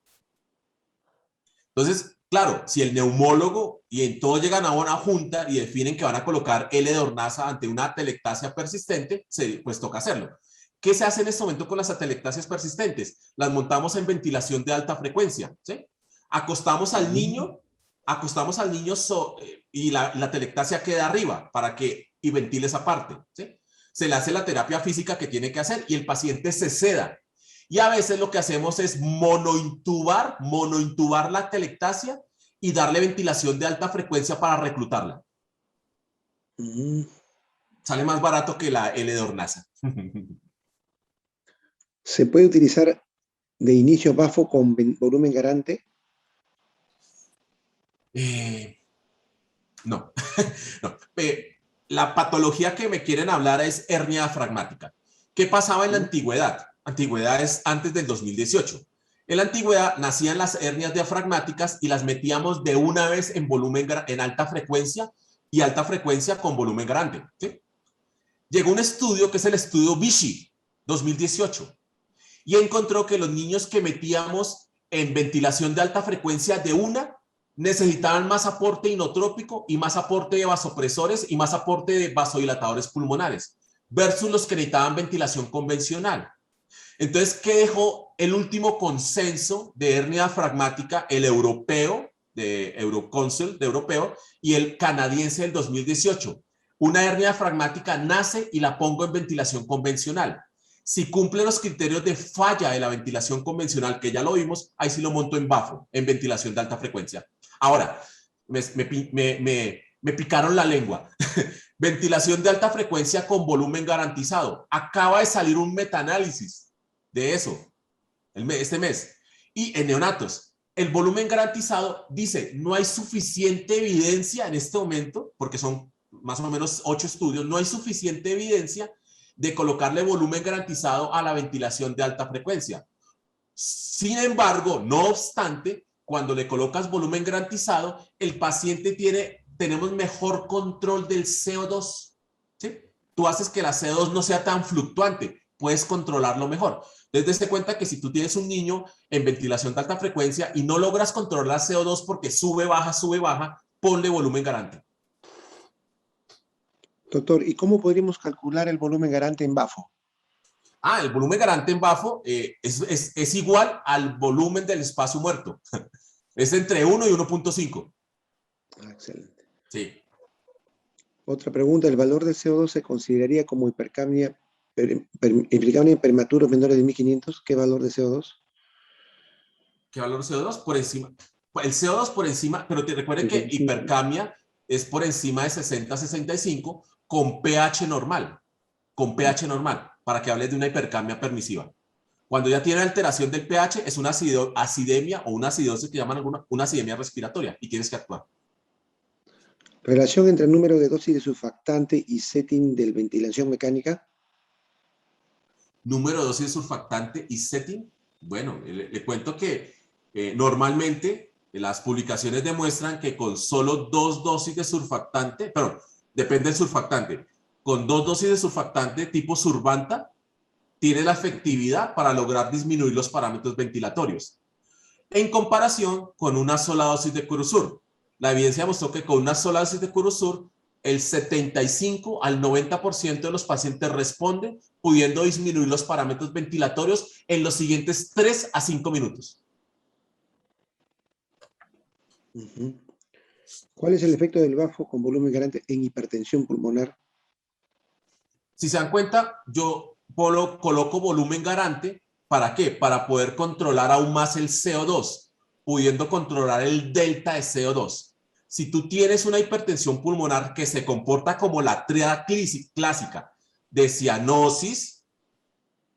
Entonces, claro, si el neumólogo y en todo llegan a una junta y definen que van a colocar L-dornasa ante una atelectasia persistente, pues toca hacerlo. ¿Qué se hace en este momento con las atelectasias persistentes? Las montamos en ventilación de alta frecuencia, ¿sí? Acostamos al niño y la atelectasia queda arriba y ventile esa parte, ¿sí? Se le hace la terapia física que tiene que hacer y el paciente se seda. Y a veces lo que hacemos es monointubar la atelectasia y darle ventilación de alta frecuencia para reclutarla. Sale más barato que la L-dornasa. ¿Se puede utilizar de inicio BAFO con volumen garante? No. No. La patología que me quieren hablar es hernia diafragmática. ¿Qué pasaba en la antigüedad? Antigüedad es antes del 2018. En la antigüedad nacían las hernias diafragmáticas y las metíamos de una vez en alta frecuencia y alta frecuencia con volumen grande, ¿sí? Llegó un estudio que es el estudio Vichy 2018 y encontró que los niños que metíamos en ventilación de alta frecuencia de una necesitaban más aporte inotrópico y más aporte de vasopresores y más aporte de vasodilatadores pulmonares versus los que necesitaban ventilación convencional. Entonces, ¿qué dejó el último consenso de hernia diafragmática? El europeo, de Eurocouncil, de europeo, y el canadiense del 2018. Una hernia diafragmática nace y la pongo en ventilación convencional. Si cumple los criterios de falla de la ventilación convencional, que ya lo vimos, ahí sí lo monto en BAFO, en ventilación de alta frecuencia. Ahora, me picaron la lengua. Ventilación de alta frecuencia con volumen garantizado. Acaba de salir un metaanálisis de eso este mes. Y en neonatos, el volumen garantizado dice, no hay suficiente evidencia en este momento, porque son más o menos 8 estudios, no hay suficiente evidencia de colocarle volumen garantizado a la ventilación de alta frecuencia. Sin embargo, no obstante, cuando le colocas volumen garantizado, el paciente tenemos mejor control del CO2, ¿sí? Tú haces que la CO2 no sea tan fluctuante, puedes controlarlo mejor. Entonces, date cuenta que si tú tienes un niño en ventilación de alta frecuencia y no logras controlar CO2 porque sube, baja, ponle volumen garante. Doctor, ¿y cómo podríamos calcular el volumen garante en BAFO? El volumen garante en BAFO es igual al volumen del espacio muerto. Es entre 1 y 1.5. Excelente. Sí. Otra pregunta, ¿el valor del CO2 se consideraría como hipercapnia en prematuros menores de 1500? ¿Qué valor de CO2? ¿Qué valor de CO2? Por encima. El CO2 por encima, pero te recuerden que hipercamia es por encima de 60-65 con pH normal. Con pH normal, para que hables de una hipercamia permisiva. Cuando ya tiene alteración del pH, es una acidemia o una acidosis que llaman una acidemia respiratoria y tienes que actuar. Relación entre el número de dosis de surfactante y setting de ventilación mecánica. Número de dosis de surfactante y setting. Bueno, le cuento que normalmente las publicaciones demuestran que con solo 2 dosis de surfactante, perdón, depende del surfactante, con 2 dosis de surfactante tipo Survanta, tiene la efectividad para lograr disminuir los parámetros ventilatorios. En comparación con una sola dosis de Curosur. La evidencia mostró que con una sola dosis de Curosur, el 75 al 90% de los pacientes responden, pudiendo disminuir los parámetros ventilatorios en los siguientes 3 a 5 minutos. ¿Cuál es el efecto del bafo con volumen garante en hipertensión pulmonar? Si se dan cuenta, yo coloco volumen garante. ¿Para qué? Para poder controlar aún más el CO2, pudiendo controlar el delta de CO2. Si tú tienes una hipertensión pulmonar que se comporta como la tríada clásica de cianosis,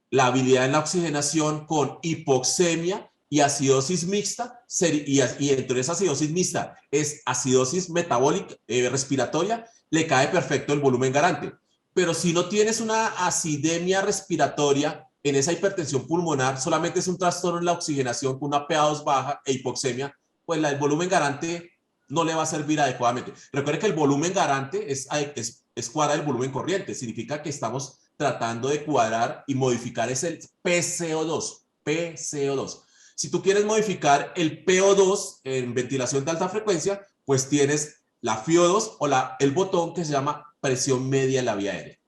la habilidad en la oxigenación con hipoxemia y acidosis mixta, y dentro de esa acidosis mixta es acidosis metabólica respiratoria, le cae perfecto el volumen garante. Pero si no tienes una acidemia respiratoria en esa hipertensión pulmonar, solamente es un trastorno en la oxigenación con una PA2 baja e hipoxemia, pues el volumen garante no le va a servir adecuadamente. Recuerde que el volumen garante es cuadrar el volumen corriente, significa que estamos tratando de cuadrar y modificar ese PCO2, PCO2. Si tú quieres modificar el PO2 en ventilación de alta frecuencia, pues tienes la FiO2 o el botón que se llama presión media en la vía aérea.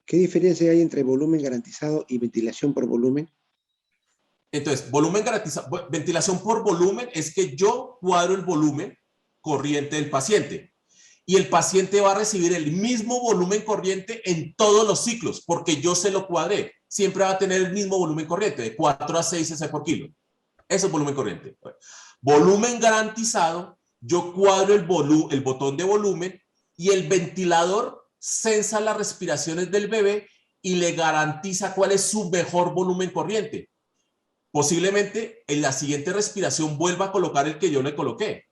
¿Qué diferencia hay entre volumen garantizado y ventilación por volumen? Entonces, volumen garantizado, ventilación por volumen es que yo cuadro el volumen corriente del paciente y el paciente va a recibir el mismo volumen corriente en todos los ciclos porque yo se lo cuadré. Siempre va a tener el mismo volumen corriente de 4 a 6 cc por kilo. Eso es volumen corriente. Volumen garantizado, yo cuadro el botón de volumen y el ventilador censa las respiraciones del bebé y le garantiza cuál es su mejor volumen corriente. Posiblemente en la siguiente respiración vuelva a colocar el que yo le coloqué,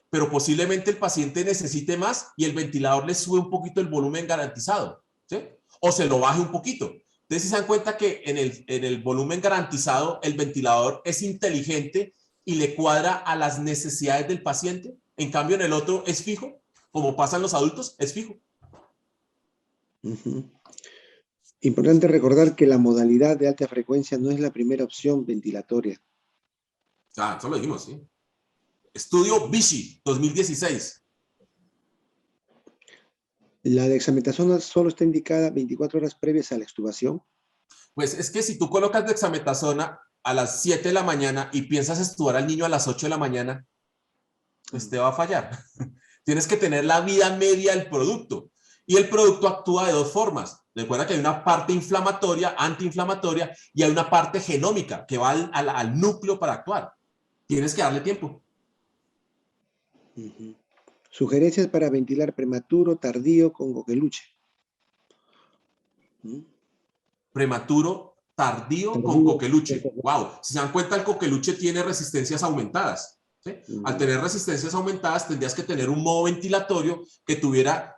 pero posiblemente el paciente necesite más y el ventilador le sube un poquito el volumen garantizado, ¿sí? O se lo baje un poquito. Entonces, si se dan cuenta que en el volumen garantizado el ventilador es inteligente y le cuadra a las necesidades del paciente. En cambio, en el otro es fijo, como pasa en los adultos, es fijo. Importante recordar que la modalidad de alta frecuencia no es la primera opción ventilatoria. Ah, eso lo dijimos, ¿sí? Estudio Vichy, 2016. ¿La dexametasona solo está indicada 24 horas previas a la extubación? Pues es que si tú colocas dexametasona a las 7 de la mañana y piensas extubar al niño a las 8 de la mañana, pues te va a fallar. Tienes que tener la vida media del producto. Y el producto actúa de 2 formas. Recuerda que hay una parte inflamatoria, antiinflamatoria, y hay una parte genómica que va al núcleo para actuar. Tienes que darle tiempo. Sugerencias para ventilar prematuro, tardío con coqueluche. Prematuro, tardío con coqueluche. Wow. Si se dan cuenta, el coqueluche tiene resistencias aumentadas, ¿sí? Al tener resistencias aumentadas, tendrías que tener un modo ventilatorio que tuviera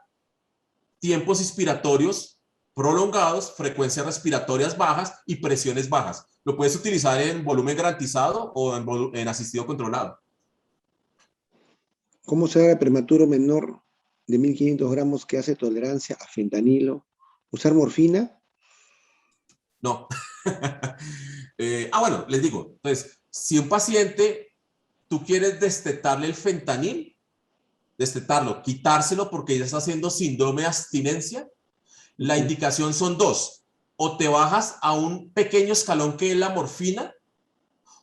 tiempos inspiratorios prolongados, frecuencias respiratorias bajas y presiones bajas. Lo puedes utilizar en volumen garantizado o en asistido controlado. ¿Cómo se da el prematuro menor de 1500 gramos que hace tolerancia a fentanilo? ¿Usar morfina? No. Bueno, les digo. Entonces, si un paciente, tú quieres destetarle el fentanil, destetarlo, quitárselo porque ya está haciendo síndrome de abstinencia, la indicación son 2. O te bajas a un pequeño escalón que es la morfina,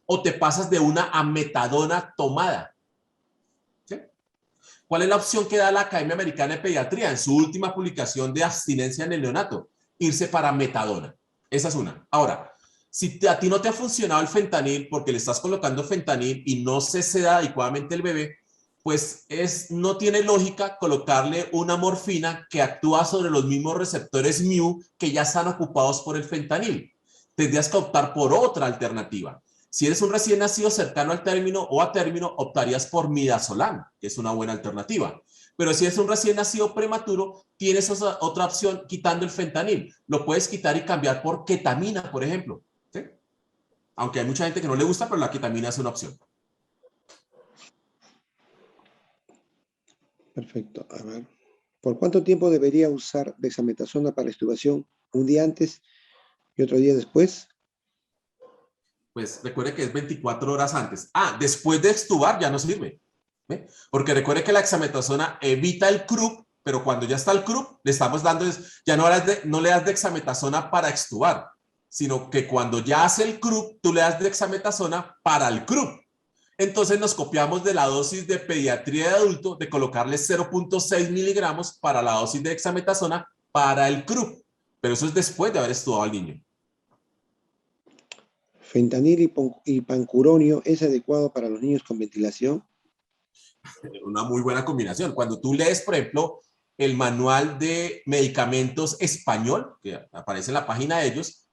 o te pasas de una a metadona tomada. ¿Sí? ¿Cuál es la opción que da la Academia Americana de Pediatría en su última publicación de abstinencia en el neonato? Irse para metadona. Esa es una. Ahora, si a ti no te ha funcionado el fentanil porque le estás colocando fentanil y no se seda adecuadamente el bebé, pues no tiene lógica colocarle una morfina que actúa sobre los mismos receptores mu que ya están ocupados por el fentanil. Tendrías que optar por otra alternativa. Si eres un recién nacido cercano al término o a término, optarías por midazolam, que es una buena alternativa. Pero si eres un recién nacido prematuro, tienes otra opción quitando el fentanil. Lo puedes quitar y cambiar por ketamina, por ejemplo. ¿Sí? Aunque hay mucha gente que no le gusta, pero la ketamina es una opción. Perfecto. A ver. ¿Por cuánto tiempo debería usar dexametasona para la extubación? ¿Un día antes y otro día después? Pues recuerde que es 24 horas antes. Después de extubar ya no sirve. ¿Ve? Porque recuerde que la dexametasona evita el CRUP, pero cuando ya está el CRUP, le estamos dando, ya no le das dexametasona para extubar, sino que cuando ya hace el CRUP, tú le das dexametasona para el CRUP. Entonces nos copiamos de la dosis de pediatría de adulto de colocarle 0.6 miligramos para la dosis de dexametasona para el CRUP. Pero eso es después de haber extubado al niño. ¿Fentanil y pancuronio es adecuado para los niños con ventilación? Una muy buena combinación. Cuando tú lees, por ejemplo, el manual de medicamentos español, que aparece en la página de ellos,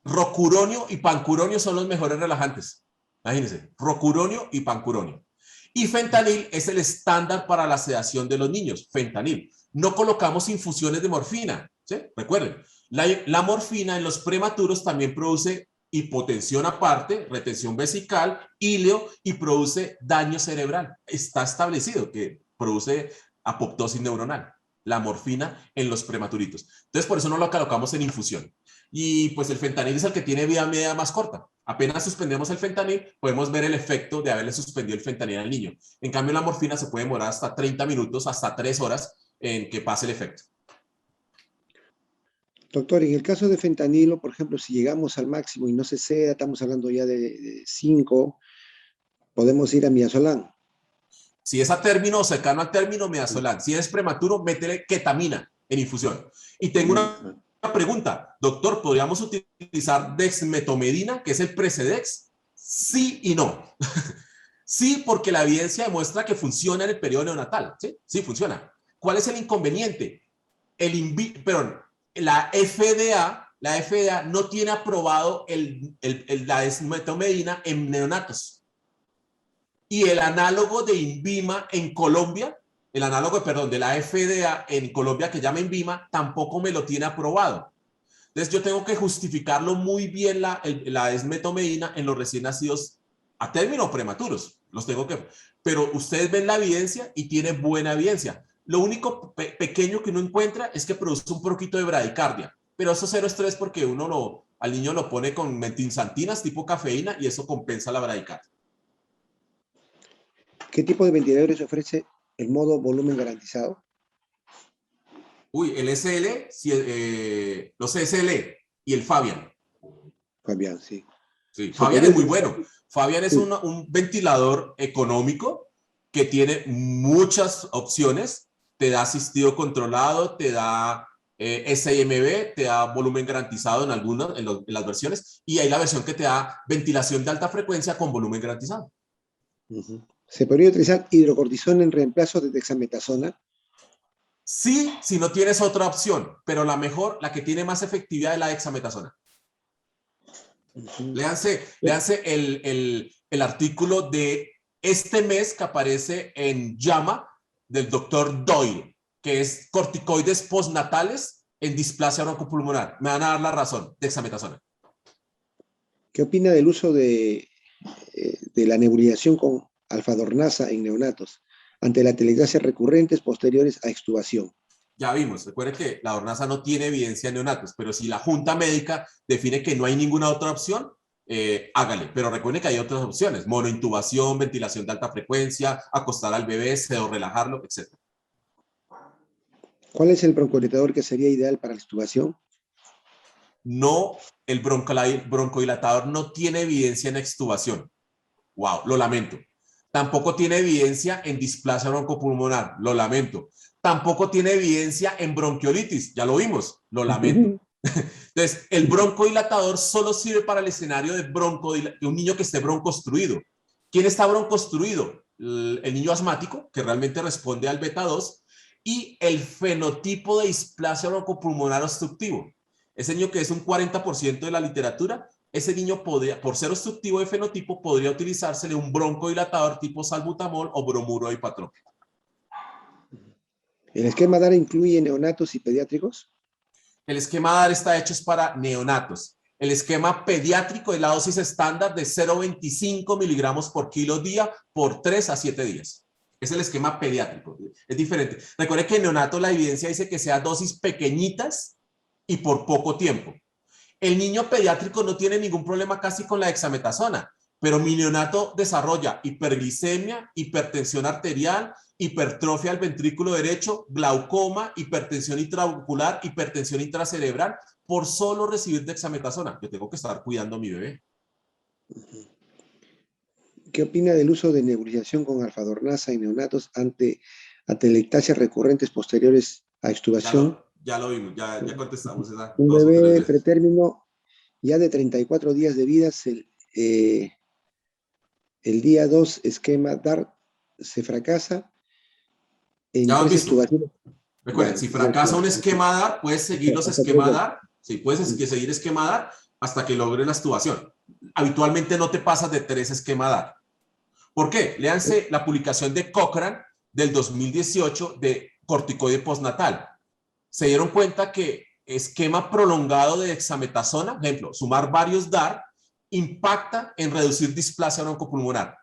rocuronio y pancuronio son los mejores relajantes. Imagínense, rocuronio y pancuronio. Y fentanil es el estándar para la sedación de los niños, fentanil. No colocamos infusiones de morfina, ¿sí? Recuerden, la morfina en los prematuros también produce hipotensión aparte, retención vesical, híleo y produce daño cerebral. Está establecido que produce apoptosis neuronal, la morfina en los prematuritos. Entonces, por eso no lo colocamos en infusión. Y pues el fentanil es el que tiene vida media más corta. Apenas suspendemos el fentanil, podemos ver el efecto de haberle suspendido el fentanil al niño. En cambio, la morfina se puede demorar hasta 30 minutos, hasta 3 horas en que pase el efecto. Doctor, en el caso de fentanilo, por ejemplo, si llegamos al máximo y no se ceda, estamos hablando ya de 5, podemos ir a midazolam. Si es a término o cercano al término, midazolam. Si es prematuro, métele ketamina en infusión. Y tengo una pregunta, doctor, ¿podríamos utilizar dexmetomedina, que es el Precedex? Sí y no. Sí, porque la evidencia demuestra que funciona en el periodo neonatal. Sí, funciona. ¿Cuál es el inconveniente? La FDA no tiene aprobado la dexmetomedina en neonatos. Y el análogo de INVIMA en Colombia, de la FDA en Colombia, que llama INVIMA, tampoco me lo tiene aprobado. Entonces yo tengo que justificarlo muy bien la dexmetomedina en los recién nacidos a término prematuros. Pero ustedes ven la evidencia y tiene buena evidencia. Lo único pequeño que uno encuentra es que produce un poquito de bradicardia. Pero eso cero estrés porque al niño lo pone con metilsantinas tipo cafeína y eso compensa la bradicardia. ¿Qué tipo de ventiladores ofrece el modo volumen garantizado? El SL, los SL y el Fabian. Fabián, sí. Sí, Fabian es muy bueno. Fabian es un ventilador económico que tiene muchas opciones. Te da asistido controlado, te da SIMB, te da volumen garantizado en las versiones. Y hay la versión que te da ventilación de alta frecuencia con volumen garantizado. ¿Se podría utilizar hidrocortisona en reemplazo de dexametasona? Sí, si no tienes otra opción, pero la que tiene más efectividad es la dexametasona. Léanse el artículo de este mes que aparece en JAMA del doctor Doyle, que es corticoides postnatales en displasia broncopulmonar. Me van a dar la razón, dexametasona. ¿Qué opina del uso de la nebulización con alfadornasa en neonatos ante las teledasias recurrentes posteriores a extubación? Ya vimos, recuerde que la Dornasa no tiene evidencia en neonatos, pero si la junta médica define que no hay ninguna otra opción, hágale. Pero recuerde que hay otras opciones: monointubación, ventilación de alta frecuencia, acostar al bebé, sedorrelajarlo, etc. ¿Cuál es el broncodilatador que sería ideal para la extubación? No, el broncodilatador no tiene evidencia en extubación. Wow, lo lamento. Tampoco tiene evidencia en displasia broncopulmonar, lo lamento. Tampoco tiene evidencia en bronquiolitis, ya lo vimos, lo lamento. Entonces, el broncodilatador solo sirve para el escenario de un niño que esté broncostruido. ¿Quién está broncostruido? el niño asmático, que realmente responde al beta 2, y el fenotipo de displasia broncopulmonar obstructivo. Ese niño que es un 40% de la literatura, ese niño podría, por ser obstructivo de fenotipo, podría utilizársele un broncodilatador tipo salbutamol o bromuro de patrón. ¿El esquema DAR incluye neonatos y pediátricos? El esquema DAR está hecho para neonatos. El esquema pediátrico es la dosis estándar de 0,25 miligramos por kilo día por 3 a 7 días. Es el esquema pediátrico. Es diferente. Recuerde que en neonato la evidencia dice que sea dosis pequeñitas y por poco tiempo. El niño pediátrico no tiene ningún problema casi con la dexametasona, pero mi neonato desarrolla hiperglicemia, hipertensión arterial, hipertrofia del ventrículo derecho, glaucoma, hipertensión intraocular, hipertensión intracerebral, por solo recibir dexametasona. Yo tengo que estar cuidando a mi bebé. ¿Qué opina del uso de nebulización con alfadornasa en neonatos ante atelectasias recurrentes posteriores a extubación? Ya lo vimos, ya contestamos esa Un 2 o 3 bebé veces. pretérmino ya de 34 días de vida, el día 2 esquema DAR se fracasa en ¿Ya lo has 3 visto? extubaciones. Recuerden, Ya, si fracasa un esquema DAR, puedes seguir los hasta esquemas 3 DAR. Sí, puedes seguir esquema DAR hasta que logres la extubación. Habitualmente no te pasas de 3 esquema DAR. ¿Por qué? Léanse la publicación de Cochrane del 2018 de corticoide postnatal. Se dieron cuenta que esquema prolongado de dexametasona, por ejemplo, sumar varios DAR, impacta en reducir displasia broncopulmonar.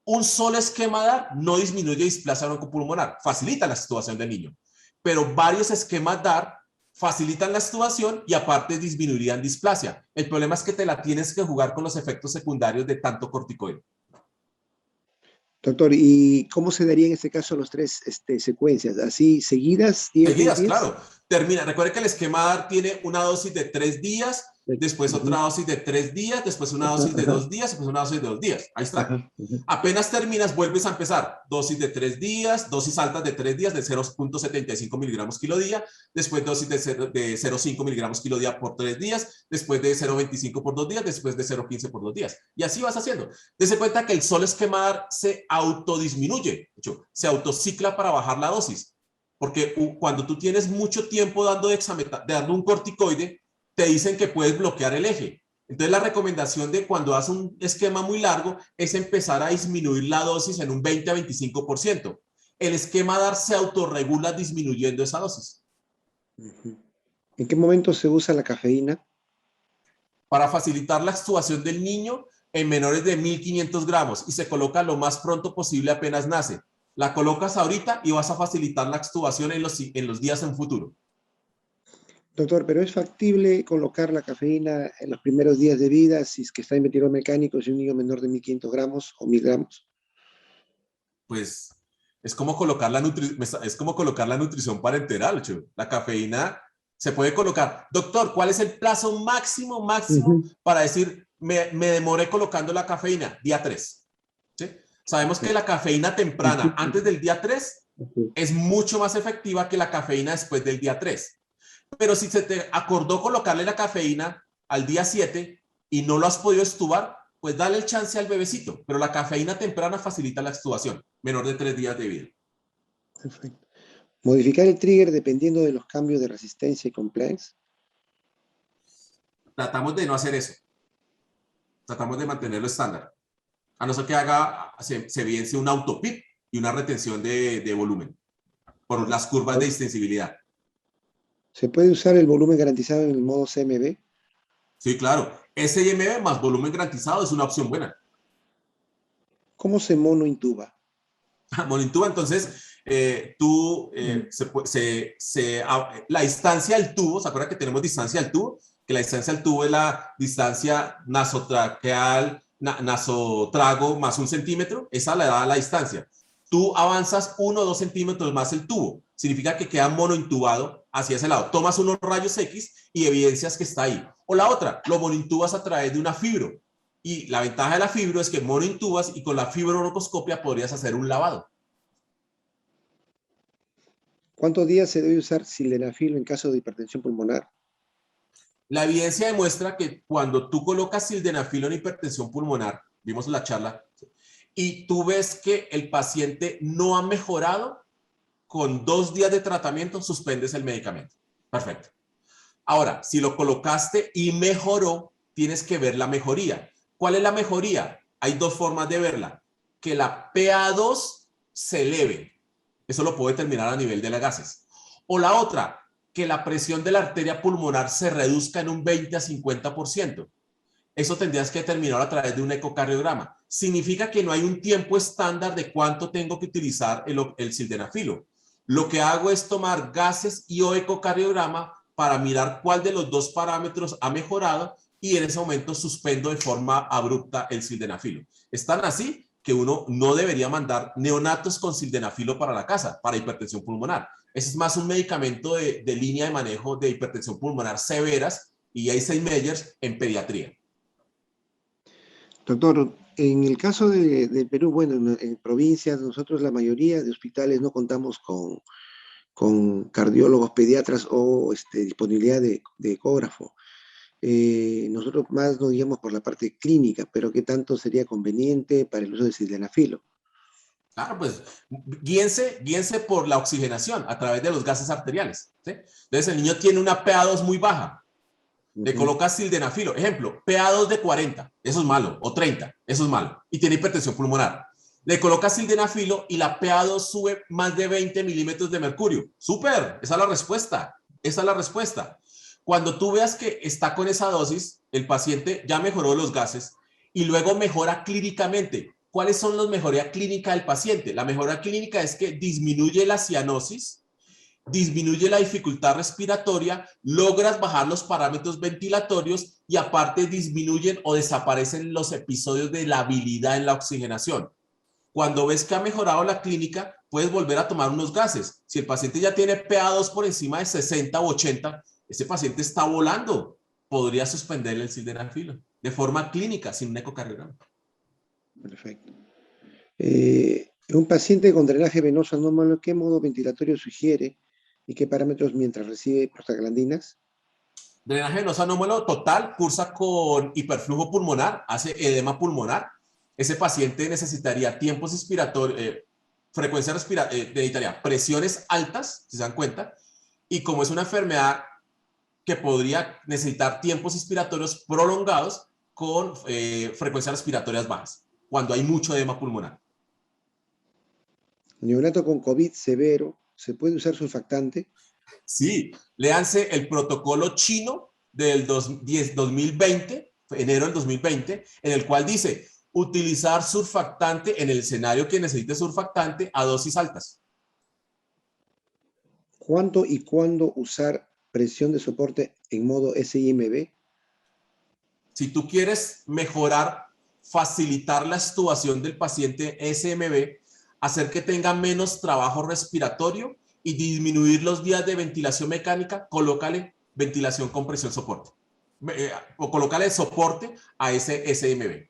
Un solo esquema DAR no disminuye displasia broncopulmonar, facilita la extubación del niño, pero varios esquemas DAR facilitan la extubación y aparte disminuirían displasia. El problema es que te la tienes que jugar con los efectos secundarios de tanto corticoide. Doctor, ¿y cómo se daría en este caso los 3 secuencias? ¿Así seguidas? 10, 10, Seguidas, 10? claro. Termina. Recuerde que el esquema DAR tiene una dosis de 3 días, después otra dosis de 3 días, después una dosis de 2 días, después una dosis de 2 días. Ahí está. Apenas terminas, vuelves a empezar. Dosis de 3 días, dosis altas de 3 días de 0,75 miligramos kilo día, después dosis de 0,5 miligramos kilo día por 3 días, después de 0,25 por 2 días, después de 0,15 por 2 días. Y así vas haciendo. Dese cuenta que el solo esquema DAR se autodisminuye, de hecho, se autocicla para bajar la dosis. Porque cuando tú tienes mucho tiempo dando un corticoide, te dicen que puedes bloquear el eje. Entonces la recomendación de cuando haces un esquema muy largo es empezar a disminuir la dosis en un 20 a 25%. El esquema DAR se autorregula disminuyendo esa dosis. ¿En qué momento se usa la cafeína? Para facilitar la extubación del niño en menores de 1.500 gramos y se coloca lo más pronto posible apenas nace. La colocas ahorita y vas a facilitar la extubación en los días en futuro. Doctor, ¿pero es factible colocar la cafeína en los primeros días de vida si es que está en ventilador mecánico si un niño menor de 1.500 gramos o 1.000 gramos? Pues es como colocar la nutrición parenteral. La cafeína se puede colocar. Doctor, ¿cuál es el plazo máximo para decir me demoré colocando la cafeína? Día 3. ¿Sí? Sabemos que la cafeína temprana antes del día 3 es mucho más efectiva que la cafeína después del día 3. Pero si se te acordó colocarle la cafeína al día 7 y no lo has podido extubar, pues dale el chance al bebecito. Pero la cafeína temprana facilita la extubación, menor de 3 días de vida. Perfecto. ¿Modificar el trigger dependiendo de los cambios de resistencia y compliance? Tratamos de no hacer eso. Tratamos de mantenerlo estándar. A no ser que se evidencie un autopip y una retención de volumen por las curvas de extensibilidad. ¿Se puede usar el volumen garantizado en el modo CMB? Sí, claro. SIMB más volumen garantizado es una opción buena. ¿Cómo se monointuba? Monointuba, entonces, la distancia del tubo, ¿se acuerdan que tenemos distancia del tubo? Que la distancia del tubo es la distancia nasotraqueal, nasotrago más 1 centímetro, esa le da la distancia. Tú avanzas 1 o 2 centímetros más el tubo, significa que queda monointubado hacia ese lado. Tomas unos rayos X y evidencias que está ahí. O la otra, lo monointubas a través de una fibro. Y la ventaja de la fibro es que monointubas y con la fibrobroncoscopia podrías hacer un lavado. ¿Cuántos días se debe usar sildenafil en caso de hipertensión pulmonar? La evidencia demuestra que cuando tú colocas sildenafil en hipertensión pulmonar, vimos en la charla, y tú ves que el paciente no ha mejorado, con 2 días de tratamiento suspendes el medicamento. Perfecto. Ahora, si lo colocaste y mejoró, tienes que ver la mejoría. ¿Cuál es la mejoría? Hay 2 formas de verla. Que la PA2 se eleve. Eso lo puedo determinar a nivel de las gases. O la otra, que la presión de la arteria pulmonar se reduzca en un 20 a 50%. Eso tendrías que determinar a través de un ecocardiograma. Significa que no hay un tiempo estándar de cuánto tengo que utilizar el sildenafilo. Lo que hago es tomar gases y o ecocardiograma para mirar cuál de los 2 parámetros ha mejorado y en ese momento suspendo de forma abrupta el sildenafilo. Están así que uno no debería mandar neonatos con sildenafilo para la casa, para hipertensión pulmonar. Ese es más un medicamento de línea de manejo de hipertensión pulmonar severas y Eisenmenger en pediatría. Doctor, en el caso de Perú, bueno, en provincias, nosotros la mayoría de hospitales no contamos con cardiólogos, pediatras o disponibilidad de ecógrafo. Nosotros más nos guiamos por la parte clínica, pero ¿qué tanto sería conveniente para el uso de sildenafilo? Claro, pues guíense por la oxigenación a través de los gases arteriales, ¿sí? Entonces el niño tiene una PA2 muy baja, le colocas sildenafilo, ejemplo, PA2 de 40, eso es malo, o 30, eso es malo, y tiene hipertensión pulmonar. Le colocas sildenafilo y la PA2 sube más de 20 milímetros de mercurio. ¡Súper! Esa es la respuesta. Esa es la respuesta. Cuando tú veas que está con esa dosis, el paciente ya mejoró los gases y luego mejora clínicamente. ¿Cuáles son las mejorías clínicas del paciente? La mejora clínica es que disminuye la cianosis, disminuye la dificultad respiratoria, logras bajar los parámetros ventilatorios y aparte disminuyen o desaparecen los episodios de labilidad en la oxigenación. Cuando ves que ha mejorado la clínica, puedes volver a tomar unos gases. Si el paciente ya tiene PA2 por encima de 60 o 80, ese paciente está volando. Podría suspenderle el sildenafilo de forma clínica, sin un ecocardiograma. Perfecto. Un paciente con drenaje venoso anómalo, ¿qué modo ventilatorio sugiere y qué parámetros mientras recibe prostaglandinas? Drenaje venoso anómalo total, cursa con hiperflujo pulmonar, hace edema pulmonar. Ese paciente necesitaría tiempos respiratorios, frecuencia respiratoria, necesitaría presiones altas, si se dan cuenta, y como es una enfermedad que podría necesitar tiempos respiratorios prolongados con frecuencias respiratorias bajas, cuando hay mucho edema pulmonar. Neonato con COVID severo, ¿se puede usar surfactante? Sí, léanse el protocolo chino del 2020, enero del 2020, en el cual dice utilizar surfactante en el escenario que necesite surfactante a dosis altas. ¿Cuánto y cuándo usar presión de soporte en modo SIMB? Si tú quieres mejorar, facilitar la extubación del paciente SMB, hacer que tenga menos trabajo respiratorio y disminuir los días de ventilación mecánica, colócale ventilación con presión soporte. O colócale soporte a ese SMB.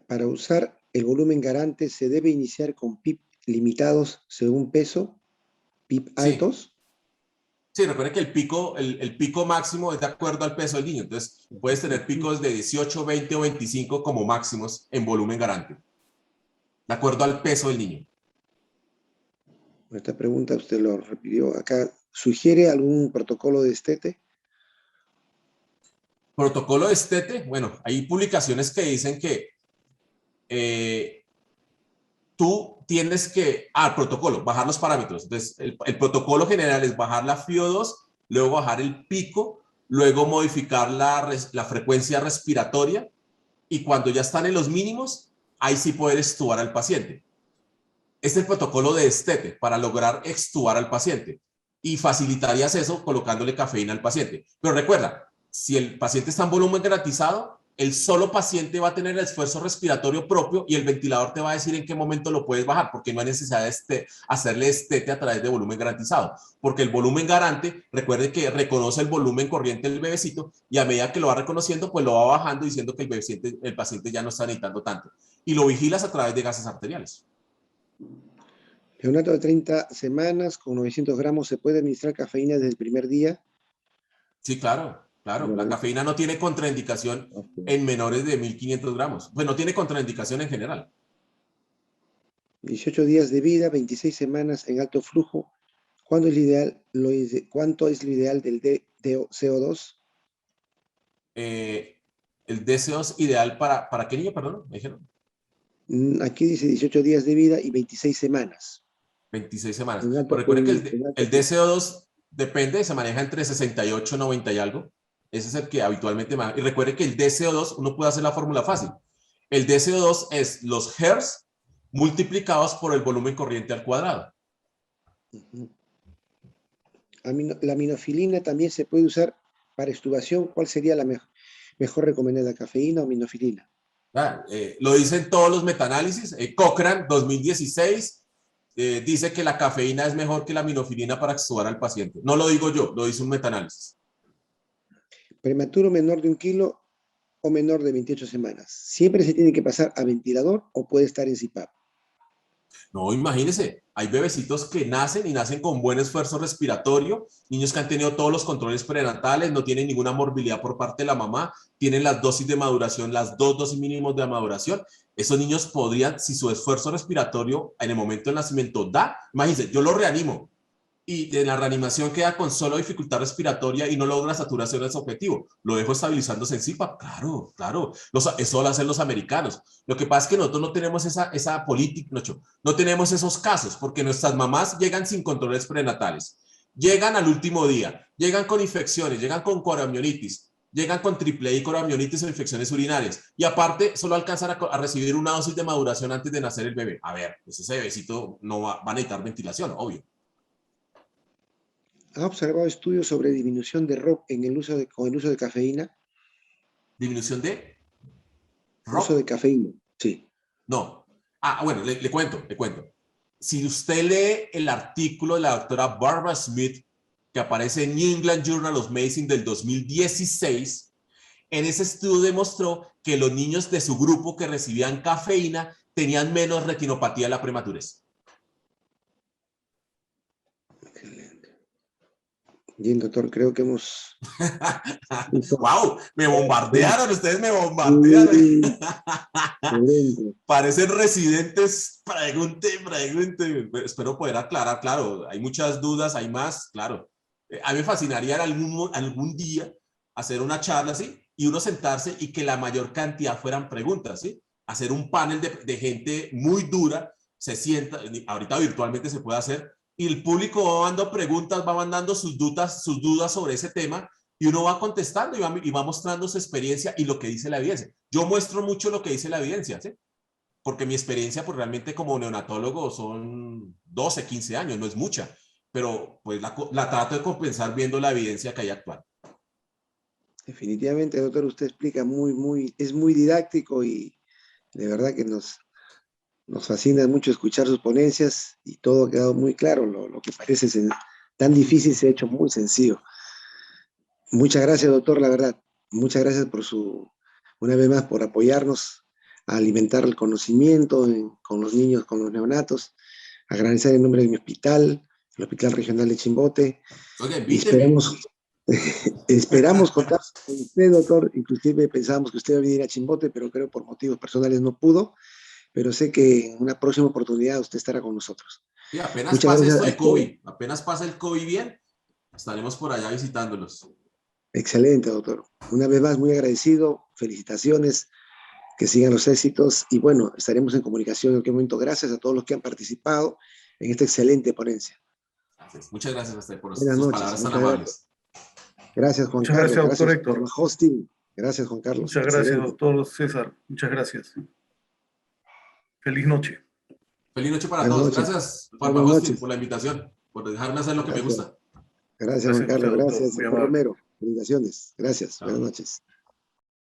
Para usar el volumen garante, ¿se debe iniciar con PIP limitados según peso? ¿PIP altos? Sí, recuerden que el pico máximo es de acuerdo al peso del niño. Entonces, puedes tener picos de 18, 20 o 25 como máximos en volumen garante, de acuerdo al peso del niño. Esta pregunta usted lo repitió acá. ¿Sugiere algún protocolo de estete? Protocolo de estete, bueno, hay publicaciones que dicen que tú tienes que, protocolo, bajar los parámetros. Entonces, el protocolo general es bajar la FiO2, luego bajar el pico, luego modificar la frecuencia respiratoria y cuando ya están en los mínimos, ahí sí poder extubar al paciente. Este es el protocolo de estete para lograr extubar al paciente y facilitarías eso colocándole cafeína al paciente. Pero recuerda, si el paciente está en volumen garantizado, el solo paciente va a tener el esfuerzo respiratorio propio y el ventilador te va a decir en qué momento lo puedes bajar, porque no hay necesidad de hacerle estete a través de volumen garantizado, porque el volumen garante, recuerde que reconoce el volumen corriente del bebecito y a medida que lo va reconociendo, pues lo va bajando diciendo que el paciente ya no está necesitando tanto. Y lo vigilas a través de gases arteriales. Neonato de 30 semanas con 900 gramos, ¿se puede administrar cafeína desde el primer día? Sí, claro. Claro, No, la no. cafeína no tiene contraindicación Ok. en menores de 1500 gramos. Pues no tiene contraindicación en general. 18 días de vida, 26 semanas en alto flujo. ¿Cuándo es lo ideal? ¿Cuánto es lo ideal del CO2? El deseo es ideal ¿para qué niño, perdón? Me dijeron. Aquí dice 18 días de vida y 26 semanas. 26 semanas. En Pero alto, recuerde que en alto el flujo. DCO2 depende, se maneja entre 68 y 90 y algo. Ese es el que habitualmente maneja. Y recuerde que el DCO2, uno puede hacer la fórmula fácil. El DCO2 es los hertz multiplicados por el volumen corriente al cuadrado. Ujú. La aminofilina también se puede usar para extubación. ¿Cuál sería la mejor recomendada, cafeína o aminofilina? Lo dicen todos los metaanálisis. Cochrane 2016 dice que la cafeína es mejor que la aminofilina para extubar al paciente. No lo digo yo, lo dice un metaanálisis. Prematuro menor de 1 kilo o menor de 28 semanas. ¿Siempre se tiene que pasar a ventilador o puede estar en CPAP? No, imagínense, hay bebecitos que nacen y nacen con buen esfuerzo respiratorio, niños que han tenido todos los controles prenatales, no tienen ninguna morbilidad por parte de la mamá, tienen las dosis de maduración, las 2 dosis mínimos de maduración. Esos niños podrían, si su esfuerzo respiratorio en el momento del nacimiento da, imagínense, yo lo reanimo y de la reanimación queda con solo dificultad respiratoria y no logra saturación de su objetivo. Lo dejo estabilizándose en CPAP. Claro, claro. Eso lo hacen los americanos. Lo que pasa es que nosotros no tenemos esa política, no tenemos esos casos, porque nuestras mamás llegan sin controles prenatales. Llegan al último día, llegan con infecciones, llegan con coramnionitis, llegan con triple I, coramnionitis o infecciones urinarias. Y aparte, solo alcanzan a recibir una dosis de maduración antes de nacer el bebé. A ver, pues ese bebecito no va a necesitar ventilación, obvio. ¿Ha observado estudios sobre disminución de ROC con el uso de cafeína? Disminución de Uso de ROC. cafeína, sí. No. Bueno, le cuento. Si usted lee el artículo de la doctora Barbara Smith, que aparece en New England Journal of Medicine del 2016, en ese estudio demostró que los niños de su grupo que recibían cafeína tenían menos retinopatía de la prematurez. Excelente. Bien, doctor, creo que hemos visto. ¡Wow! Me bombardearon, ustedes me bombardearon. Sí, excelente. Parecen residentes, pregunte. Espero poder aclarar, claro, hay muchas dudas, hay más, claro. A mí me fascinaría algún día hacer una charla así y uno sentarse y que la mayor cantidad fueran preguntas, ¿sí? Hacer un panel de gente muy dura, se sienta, ahorita virtualmente se puede hacer, y el público va mandando preguntas, va mandando sus dudas sobre ese tema y uno va contestando y va mostrando su experiencia y lo que dice la evidencia. Yo muestro mucho lo que dice la evidencia, ¿sí? Porque mi experiencia, pues realmente como neonatólogo son 12, 15 años, no es mucha, pero pues la trato de compensar viendo la evidencia que hay actual. Definitivamente, doctor, usted explica es muy didáctico y de verdad que nos fascina mucho escuchar sus ponencias y todo ha quedado muy claro. Lo que parece tan difícil se ha hecho muy sencillo. Muchas gracias, doctor, la verdad. Muchas gracias una vez más, por apoyarnos a alimentar el conocimiento con los niños, con los neonatos. Agradecer en nombre de mi hospital, el Hospital Regional de Chimbote. Oiga, Y invíteme. esperamos contar con usted, doctor. Inclusive pensábamos que usted iba a venir a Chimbote, pero creo por motivos personales no pudo. Pero sé que en una próxima oportunidad usted estará con nosotros. Sí, apenas Muchas pase gracias esto a de todos. COVID, apenas pase el COVID bien, estaremos por allá visitándolos. Excelente, doctor. Una vez más, muy agradecido. Felicitaciones. Que sigan los éxitos y bueno, estaremos en comunicación en cualquier momento. Gracias a todos los que han participado en esta excelente ponencia. Muchas gracias a usted por Buenas sus noches, palabras tan muchas gracias. amables. Gracias, Juan Muchas Carlos. gracias, doctor Gracias por Héctor. el hosting. Gracias, Juan Carlos. Muchas gracias, Excelente. doctor César. Muchas gracias. Feliz noche. Feliz noche para Buenas todos. noches. Gracias, Farma Buenas Hosting, noches. por la invitación, por dejarme hacer lo que me Gracias. gusta. Gracias, Juan Gracias a usted, Carlos. doctor. Gracias, Muy doctor amable. Romero. Felicitaciones. Gracias. Buenas Chao. noches.